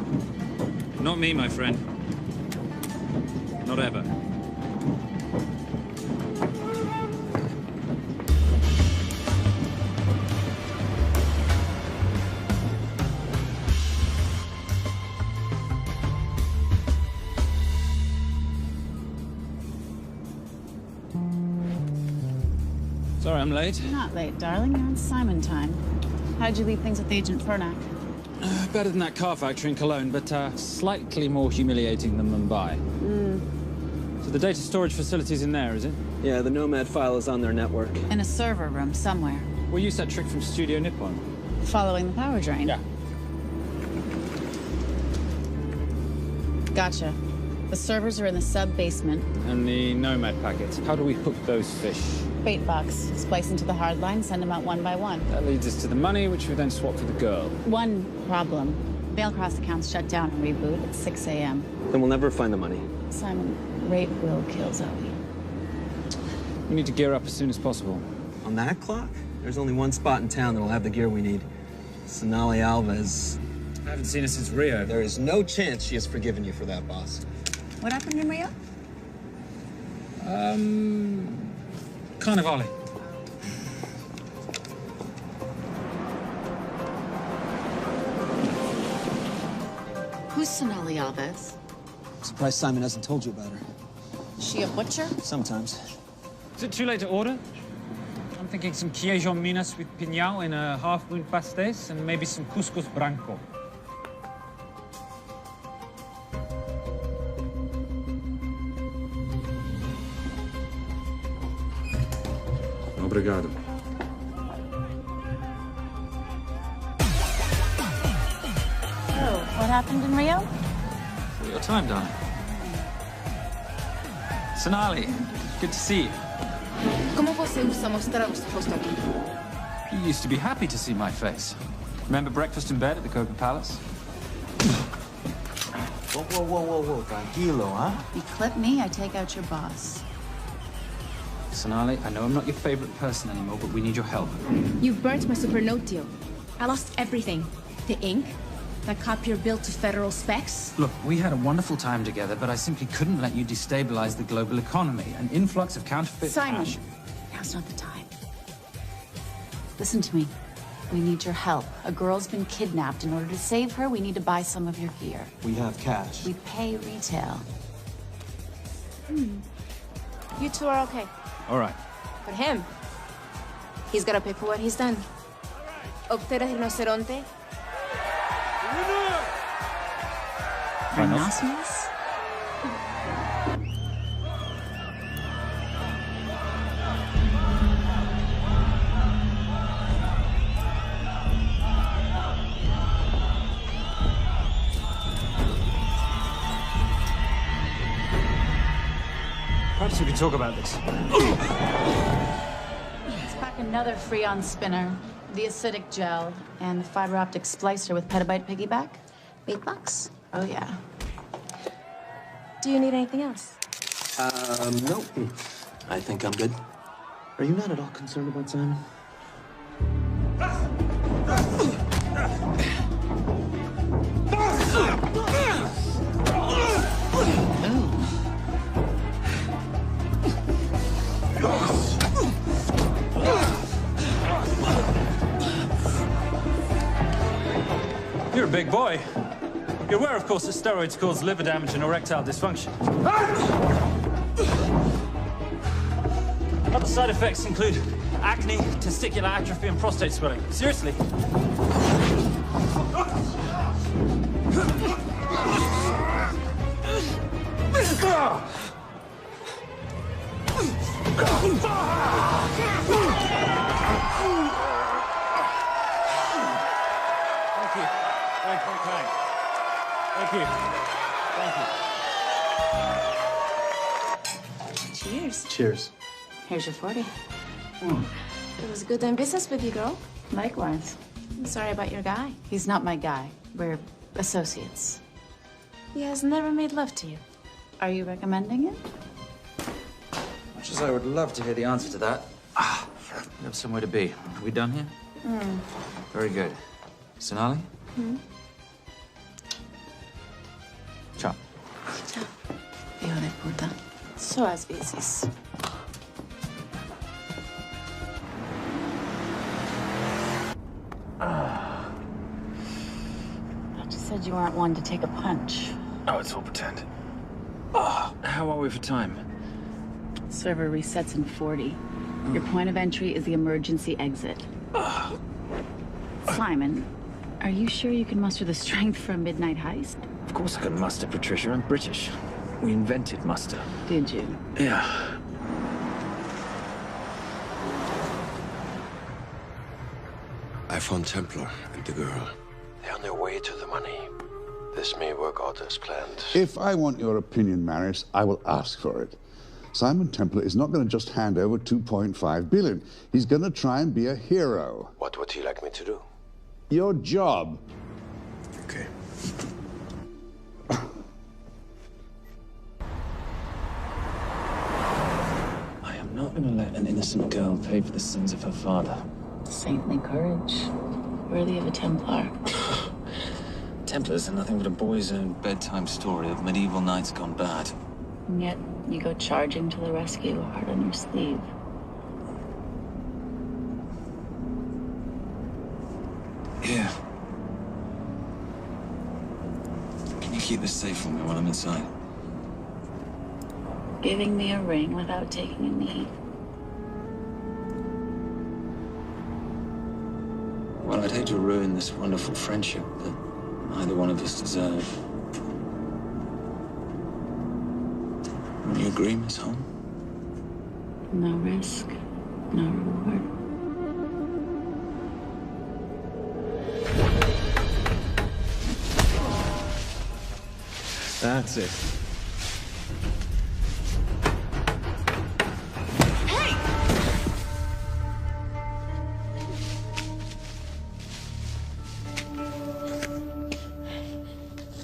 Not me, my friend. Not ever. Sorry, I'm late. You're not late, darling. You're on Simon time. How'd you leave things with Agent Fernac? Better than that car factory in Cologne, but slightly more humiliating than Mumbai. So the data storage facility's in there, is it? Yeah, the Nomad file is on their network. In a server room somewhere. We used that trick from Studio Nippon. Following the power drain? Yeah. Gotcha. The servers are in the sub-basement. And the Nomad packets. How do we hook those fish? Bait box. Splice into the hard line, send them out one by one. That leads us to the money, which we then swap for the girl. One problem. Bailcross accounts shut down and reboot at 6 a.m. Then we'll never find the money. Simon, rape will kill Zoe. We need to gear up as soon as possible. On that clock? There's only one spot in town that'll have the gear we need. Sonali Alves. I haven't seen her since Rio. There is no chance she has forgiven you for that, boss. What happened in Rio? Carnivale. Who's Sonali Alves? Surprised Simon hasn't told you about her. Is she a butcher? Sometimes. Is it too late to order? I'm thinking some queijo minas with piñao in a half-moon pastéis and maybe some couscous branco. Obrigado. Oh, what happened in Rio? Your time, darling. Sonali, good to see you. ¿Cómo você usa mostrar o seu rosto aqui? You used to be happy to see my face. Remember breakfast in bed at the Coca Palace? Whoa, tranquilo, huh? You clip me, I take out your boss. Sonali, I know I'm not your favorite person anymore, but we need your help. You burnt my supernote deal. I lost everything. The ink, that copier built to federal specs. Look, we had a wonderful time together, but I simply couldn't let you destabilize the global economy. An influx of counterfeit Simon, cash. now's not the time. Listen to me. We need your help. A girl's been kidnapped. In order to save her, we need to buy some of your gear. We have cash. We pay retail. You two are okay. All right. But him, he's gotta pay for what he's done. Obteras rinoceronte. Rhinoceros? Perhaps we could talk about this. Let's pack another Freon spinner, the acidic gel, and the fiber optic splicer with petabyte piggyback. $8? Oh, yeah. Do you need anything else? No. I think I'm good. Are you not at all concerned about Simon? You're a big boy. You're aware, of course, that steroids cause liver damage and erectile dysfunction. Other side effects include acne, testicular atrophy, and prostate swelling. Seriously. Thank you. Cheers. Cheers. Here's your 40. It was good doing business with you, girl. Likewise. I'm sorry about your guy. He's not my guy. We're associates. He has never made love to you. Are you recommending it? Much as I would love to hear the answer to that, we have somewhere to be. Are we done here? Very good. Sonali? Ciao. Ciao. Hijo de puta. So as bicis. Thought you said you weren't one to take a punch. Oh, it's all pretend. How are we for time? Server resets in 40. Your point of entry is the emergency exit. Simon, are you sure you can muster the strength for a midnight heist? Of course I can muster, Patricia. I'm British. We invented muster. Did you? Yeah. I found Templar and the girl. They're on their way to the money. This may work out as planned. If I want your opinion, Maris, I will ask for it. Simon Templar is not going to just hand over 2.5 billion. He's going to try and be a hero. What would he like me to do? Your job. Okay. I am not going to let an innocent girl pay for the sins of her father. Saintly courage. Worthy of a Templar. Templars are nothing but a boy's own bedtime story of medieval knights gone bad. And yet, you go charging to the rescue, heart on your sleeve. Here. Can you keep this safe for me while I'm inside? Giving me a ring without taking a knee. Well, I'd hate to ruin this wonderful friendship that neither one of us deserve. Will you agree, Miss Holmes? No risk, no reward. That's it. Hey!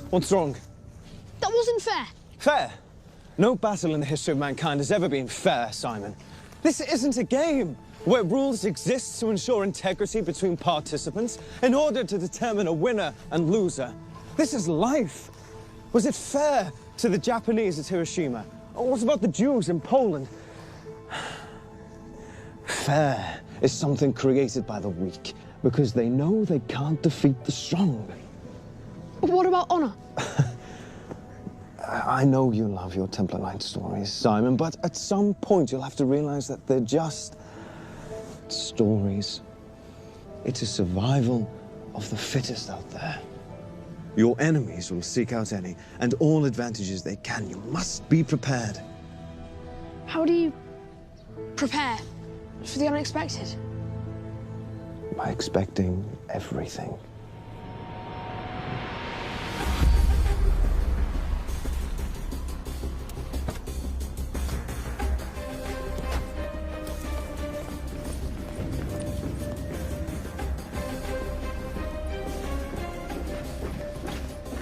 What's wrong? That wasn't fair. Fair? No battle in the history of mankind has ever been fair, Simon. This isn't a game where rules exist to ensure integrity between participants in order to determine a winner and loser. This is life. Was it fair to the Japanese at Hiroshima? Or what about the Jews in Poland? Fair is something created by the weak because they know they can't defeat the strong. What about honor? I know you love your Templar Knight stories, Simon, but at some point you'll have to realize that they're just stories. It is survival of the fittest out there. Your enemies will seek out any and all advantages they can. You must be prepared. How do you prepare for the unexpected? By expecting everything.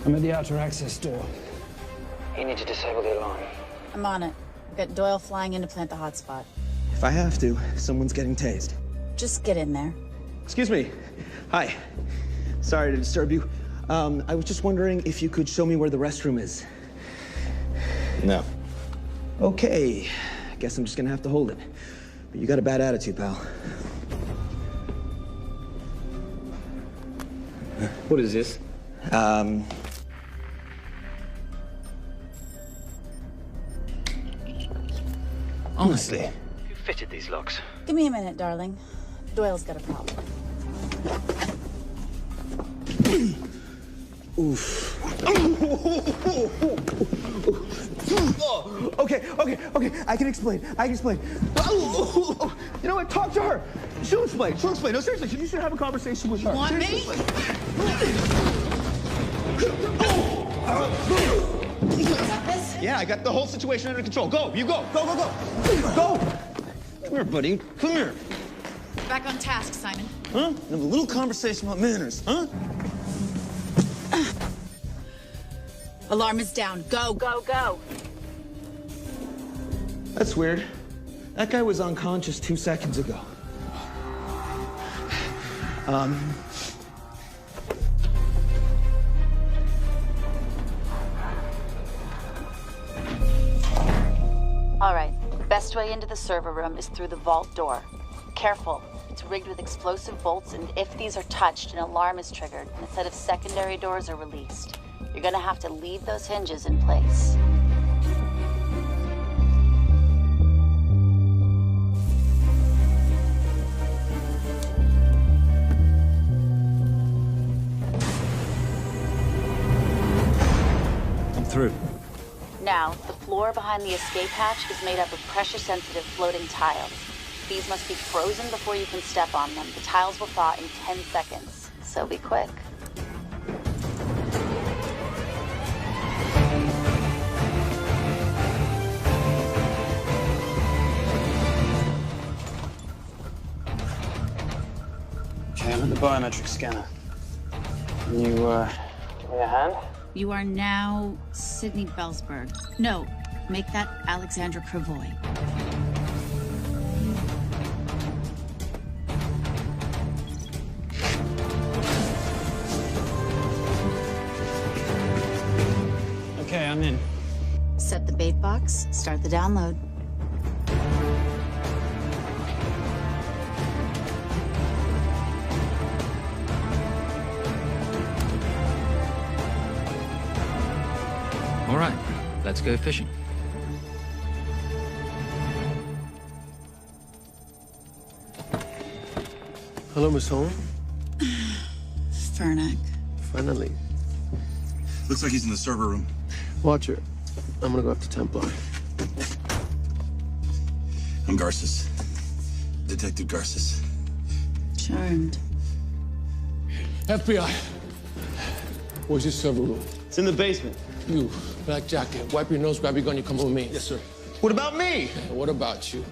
I'm at the outer access door. You need to disable the alarm. I'm on it. We've got Doyle flying in to plant the hotspot. If I have to, someone's getting tased. Just get in there. Excuse me. Hi. Sorry to disturb you. I was just wondering if you could show me where the restroom is. No. Okay. I guess I'm just gonna have to hold it. But you got a bad attitude, pal. What is this? Honestly. Who fitted these locks? Give me a minute, darling. Doyle's got a problem. Oof. Okay. I can explain. You know what? Talk to her. She'll explain. No, seriously, you should have a conversation with her. Want me? You got this? Yeah, I got the whole situation under control. Go, you go. Go. Go. Come here, buddy. Come here. Back on task, Simon. Huh? Have a little conversation about manners, huh? Alarm is down. Go. That's weird. That guy was unconscious 2 seconds ago. All right. Best way into the server room is through the vault door. Careful. It's rigged with explosive bolts, and if these are touched, an alarm is triggered, and a set of secondary doors are released. You're gonna have to leave those hinges in place. I'm through. Now, the floor behind the escape hatch is made up of pressure-sensitive floating tiles. These must be frozen before you can step on them. The tiles will thaw in 10 seconds, so be quick. Okay, I'm at the biometric scanner. Can you, give me a hand? You are now Sydney Bellsberg. No, make that Alexandra Cravoy. Okay, I'm in. Set the bait box, start the download. All right, let's go fishing. Hello, Miss Holm. Fernac. Finally. Looks like he's in the server room. Watch her. I'm gonna go after Templar. I'm Garces. Detective Garces. Charmed. FBI. Where's your server room? It's in the basement. You, black jacket, wipe your nose, grab your gun, you come with me. Yes, sir. What about me? What about you?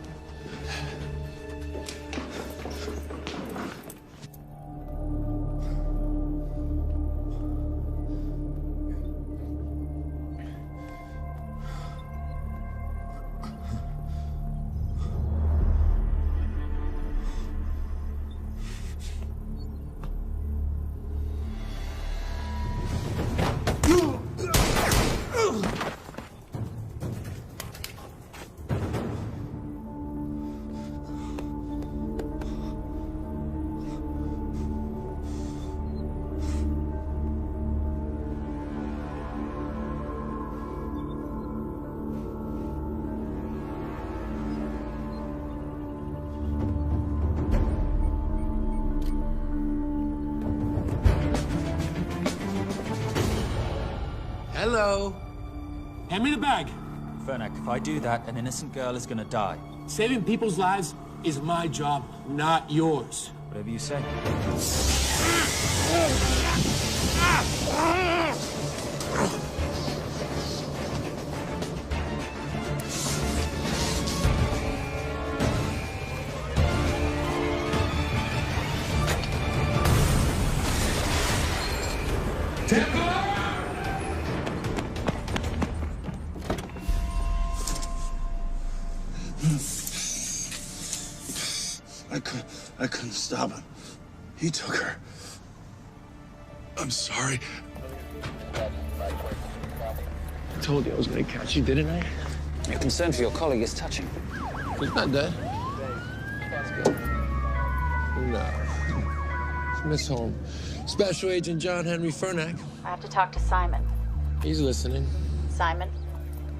Hello. Hand me the bag. Fernac, if I do that, an innocent girl is gonna die. Saving people's lives is my job, not yours. Whatever you say. He took her. I'm sorry. I told you I was gonna catch you, didn't I? Your concern for your colleague is touching. He's not dead. No. It's Miss Holmes. Special Agent John Henry Fernack. I have to talk to Simon. He's listening. Simon,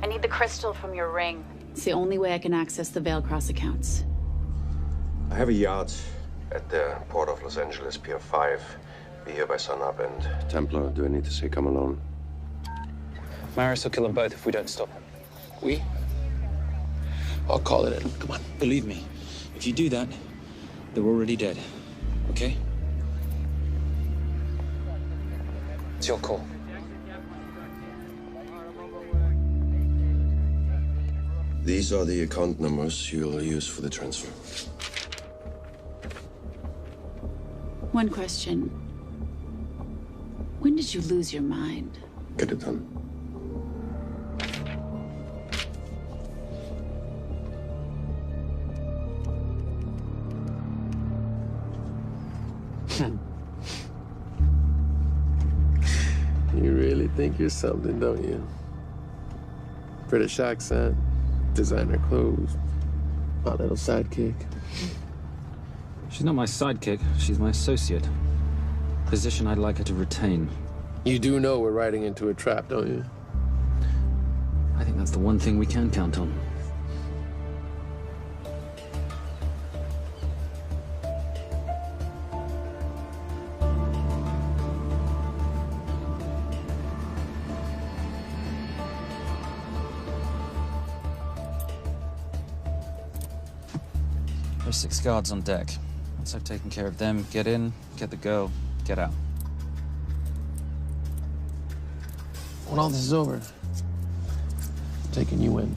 I need the crystal from your ring. It's the only way I can access the Veil Cross accounts. I have a yacht at the port of Los Angeles, Pier 5. Be here by sunup, and Templar, do I need to say come alone? Maris will kill them both if we don't stop him. We? I'll call it in. Come on. Believe me, if you do that, they're already dead. Okay? It's your call. These are the account numbers you'll use for the transfer. One question. When did you lose your mind? Get it done. You really think you're something, don't you? British accent, designer clothes, my little sidekick. She's not my sidekick, she's my associate. Position I'd like her to retain. You do know we're riding into a trap, don't you? I think that's the one thing we can count on. There's 6 guards on deck. Once I've taken care of them, get in, get the girl, get out. When all this is over, I'm taking you in.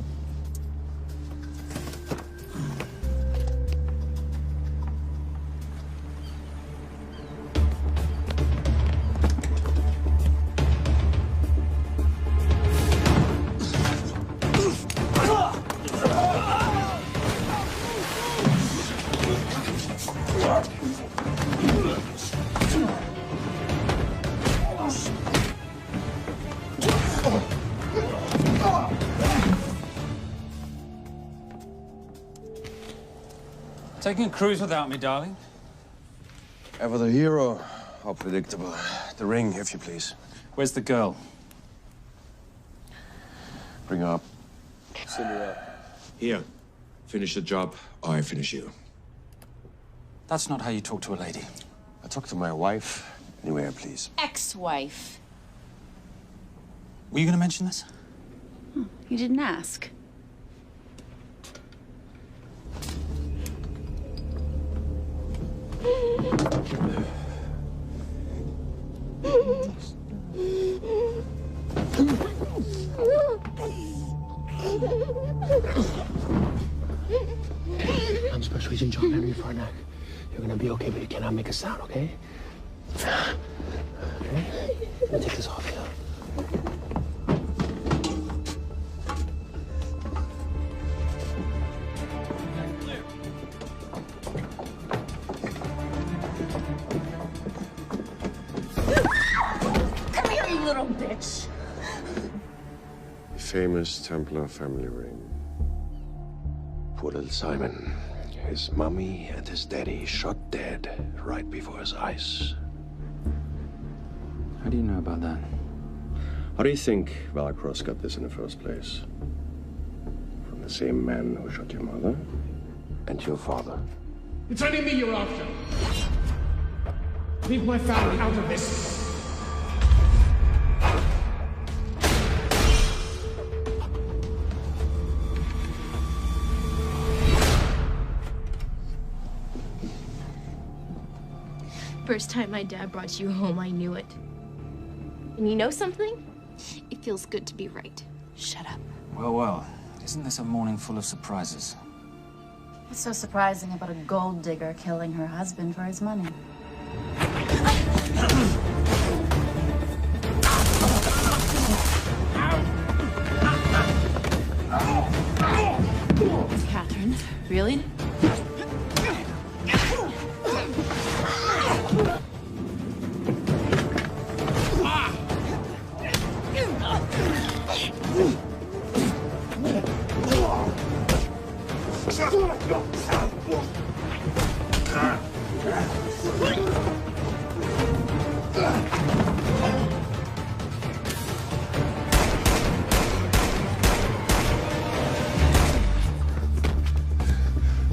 Taking a cruise without me, darling? Ever the hero, how predictable. The ring, if you please. Where's the girl? Bring her up. Send her up. Here, finish the job, or I finish you. That's not how you talk to a lady. I talk to my wife anywhere, please. Ex-wife. Were you gonna mention this? You didn't ask. I'm Special Agent John Henry Fernack. You're gonna be okay, but you cannot make a sound, okay? Okay? Let me take this off you. Come here, you little bitch. The famous Templar family ring. Poor little Simon. His mommy and his daddy shot dead right before his eyes. How do you know about that? How do you think Valacross got this in the first place? From the same man who shot your mother and your father. It's only me you're after. Leave my family out of this. First time my dad brought you home, I knew it. And you know something? It feels good to be right. Shut up. Well, well, isn't this a morning full of surprises? What's so surprising about a gold digger killing her husband for his money? Catherine, really?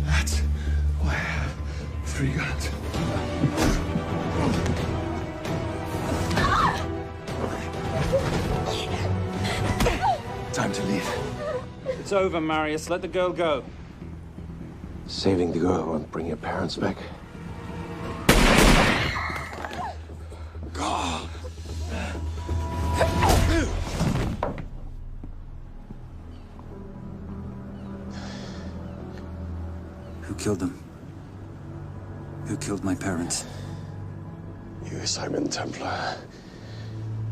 That's why I have 3 guns. Time to leave. It's over, Marius. Let the girl go. Saving the girl won't bring your parents back. God. Who killed them? Who killed my parents? You, Simon Templar.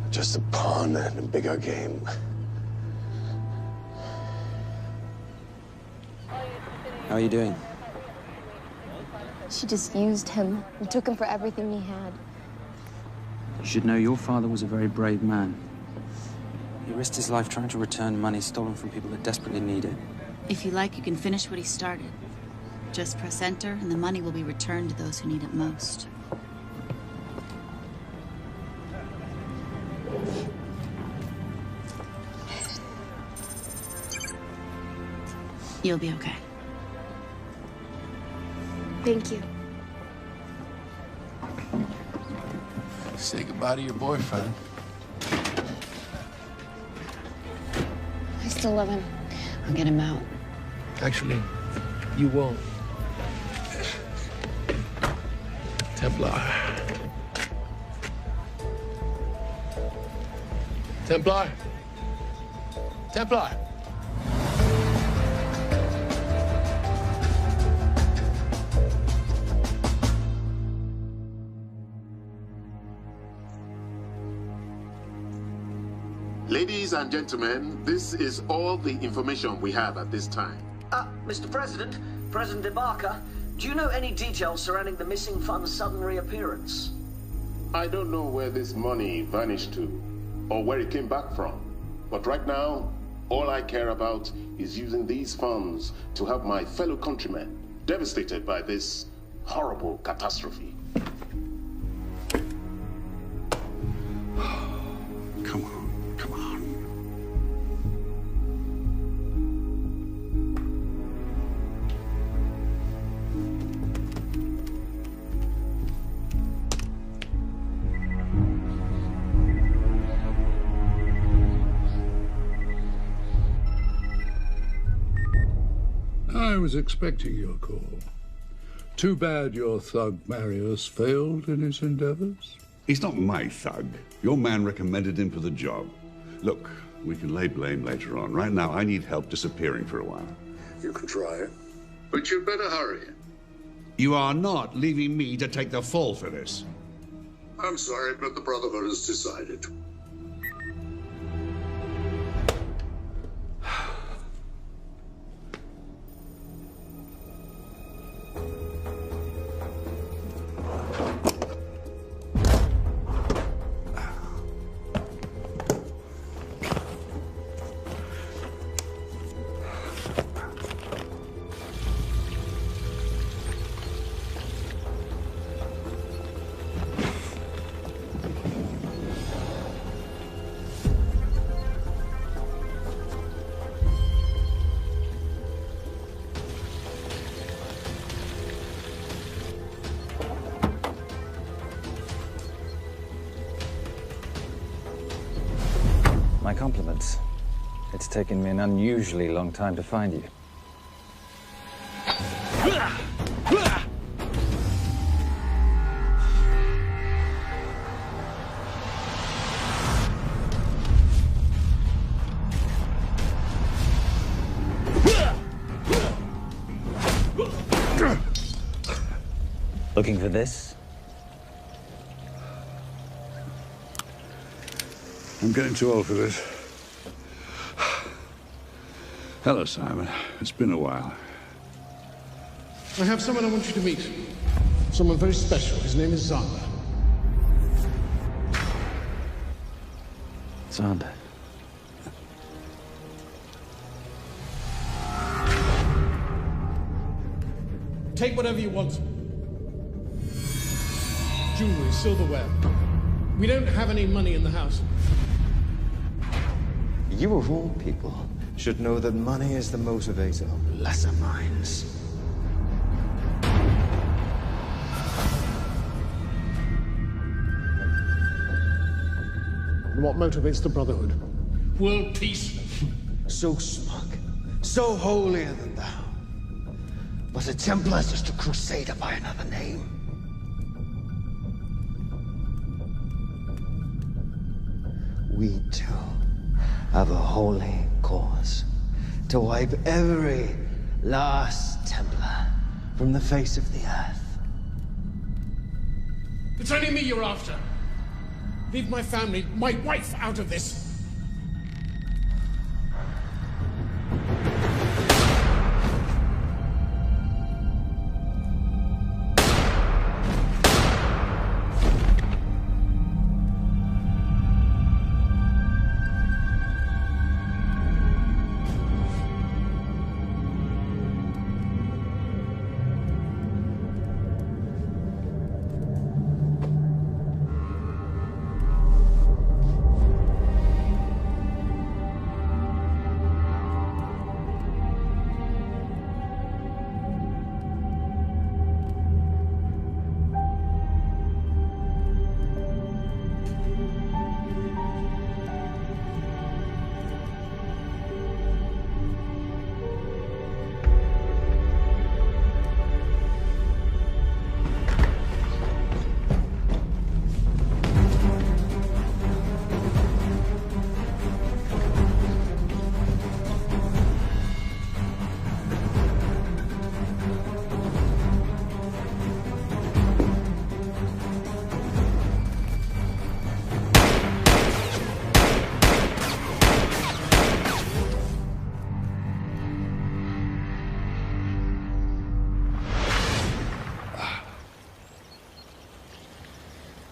Just a pawn in a bigger game. How are you doing? She just used him and took him for everything he had. You should know your father was a very brave man. He risked his life trying to return money stolen from people that desperately need it. If you like, you can finish what he started. Just press enter, and the money will be returned to those who need it most. You'll be okay. Thank you. Say goodbye to your boyfriend. I still love him. I'll get him out. Actually, you won't. Templar. Templar. Templar. Ladies and gentlemen, this is all the information we have at this time. Mr. President, President Ibaka, do you know any details surrounding the missing fund's sudden reappearance? I don't know where this money vanished to, or where it came back from. But right now, all I care about is using these funds to help my fellow countrymen devastated by this horrible catastrophe. Come on, come on. I was expecting your call. Too bad your thug Marius failed in his endeavors. He's not my thug. Your man recommended him for the job. Look, we can lay blame later on. Right now, I need help disappearing for a while. You can try it, but you'd better hurry. You are not leaving me to take the fall for this. I'm sorry, but the Brotherhood has decided. My compliments. It's taken me an unusually long time to find you. Looking for this? I'm getting too old for this. Hello, Simon. It's been a while. I have someone I want you to meet. Someone very special. His name is Zander. Zander. Take whatever you want. Jewelry, silverware. We don't have any money in the house. You of all people should know that money is the motivator of lesser minds. What motivates the Brotherhood? World peace. So smug, so holier than thou. But a Templar's just a crusader by another name. We too have a holy cause to wipe every last Templar from the face of the earth. It's only me you're after. Leave my family, my wife, out of this.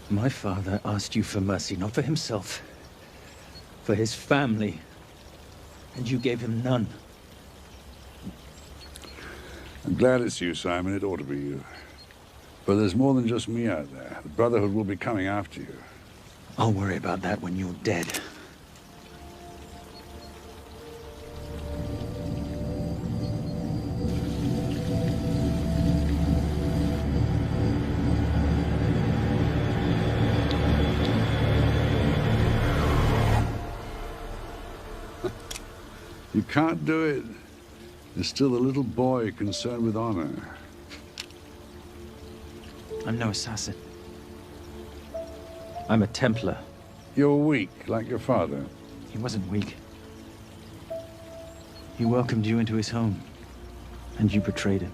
My father asked you for mercy, not for himself, for his family, and you gave him none. I'm glad it's you, Simon. It ought to be you. But there's more than just me out there. The Brotherhood will be coming after you. I'll worry about that when you're dead. You can't do it. There's still a little boy concerned with honor. I'm no assassin. I'm a Templar. You're weak, like your father. He wasn't weak. He welcomed you into his home, and you betrayed him.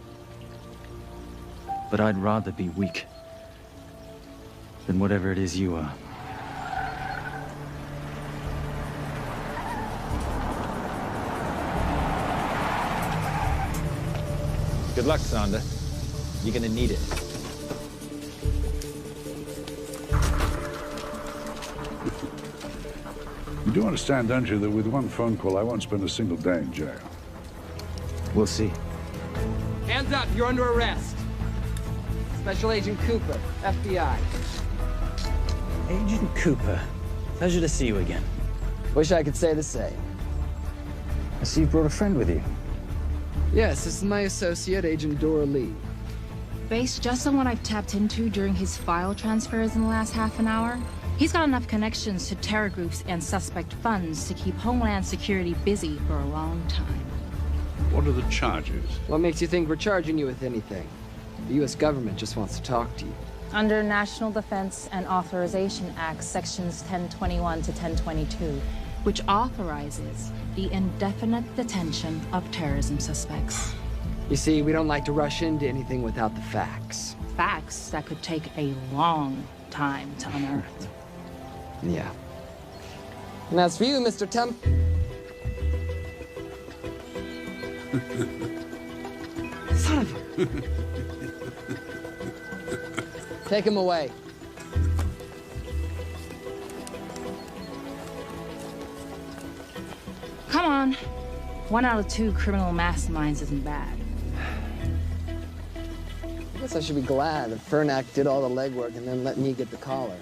But I'd rather be weak than whatever it is you are. Good luck, Zander. You're gonna need it. You do understand, don't you, that with one phone call, I won't spend a single day in jail. We'll see. Hands up, you're under arrest. Special Agent Cooper, FBI. Agent Cooper, pleasure to see you again. Wish I could say the same. I see you brought a friend with you. Yes, this is my associate, Agent Dora Lee. Based just on what I've tapped into during his file transfers in the last half an hour, he's got enough connections to terror groups and suspect funds to keep Homeland Security busy for a long time. What are the charges? What makes you think we're charging you with anything? The U.S. government just wants to talk to you. Under National Defense and Authorization Act, Sections 1021 to 1022, which authorizes the indefinite detention of terrorism suspects. You see, we don't like to rush into anything without the facts. Facts that could take a long time to unearth. Yeah. And as for you, Mr. Temp... Son of a... Take him away. Come on. 1 out of 2 criminal masterminds isn't bad. I guess I should be glad that Fernak did all the legwork and then let me get the collar.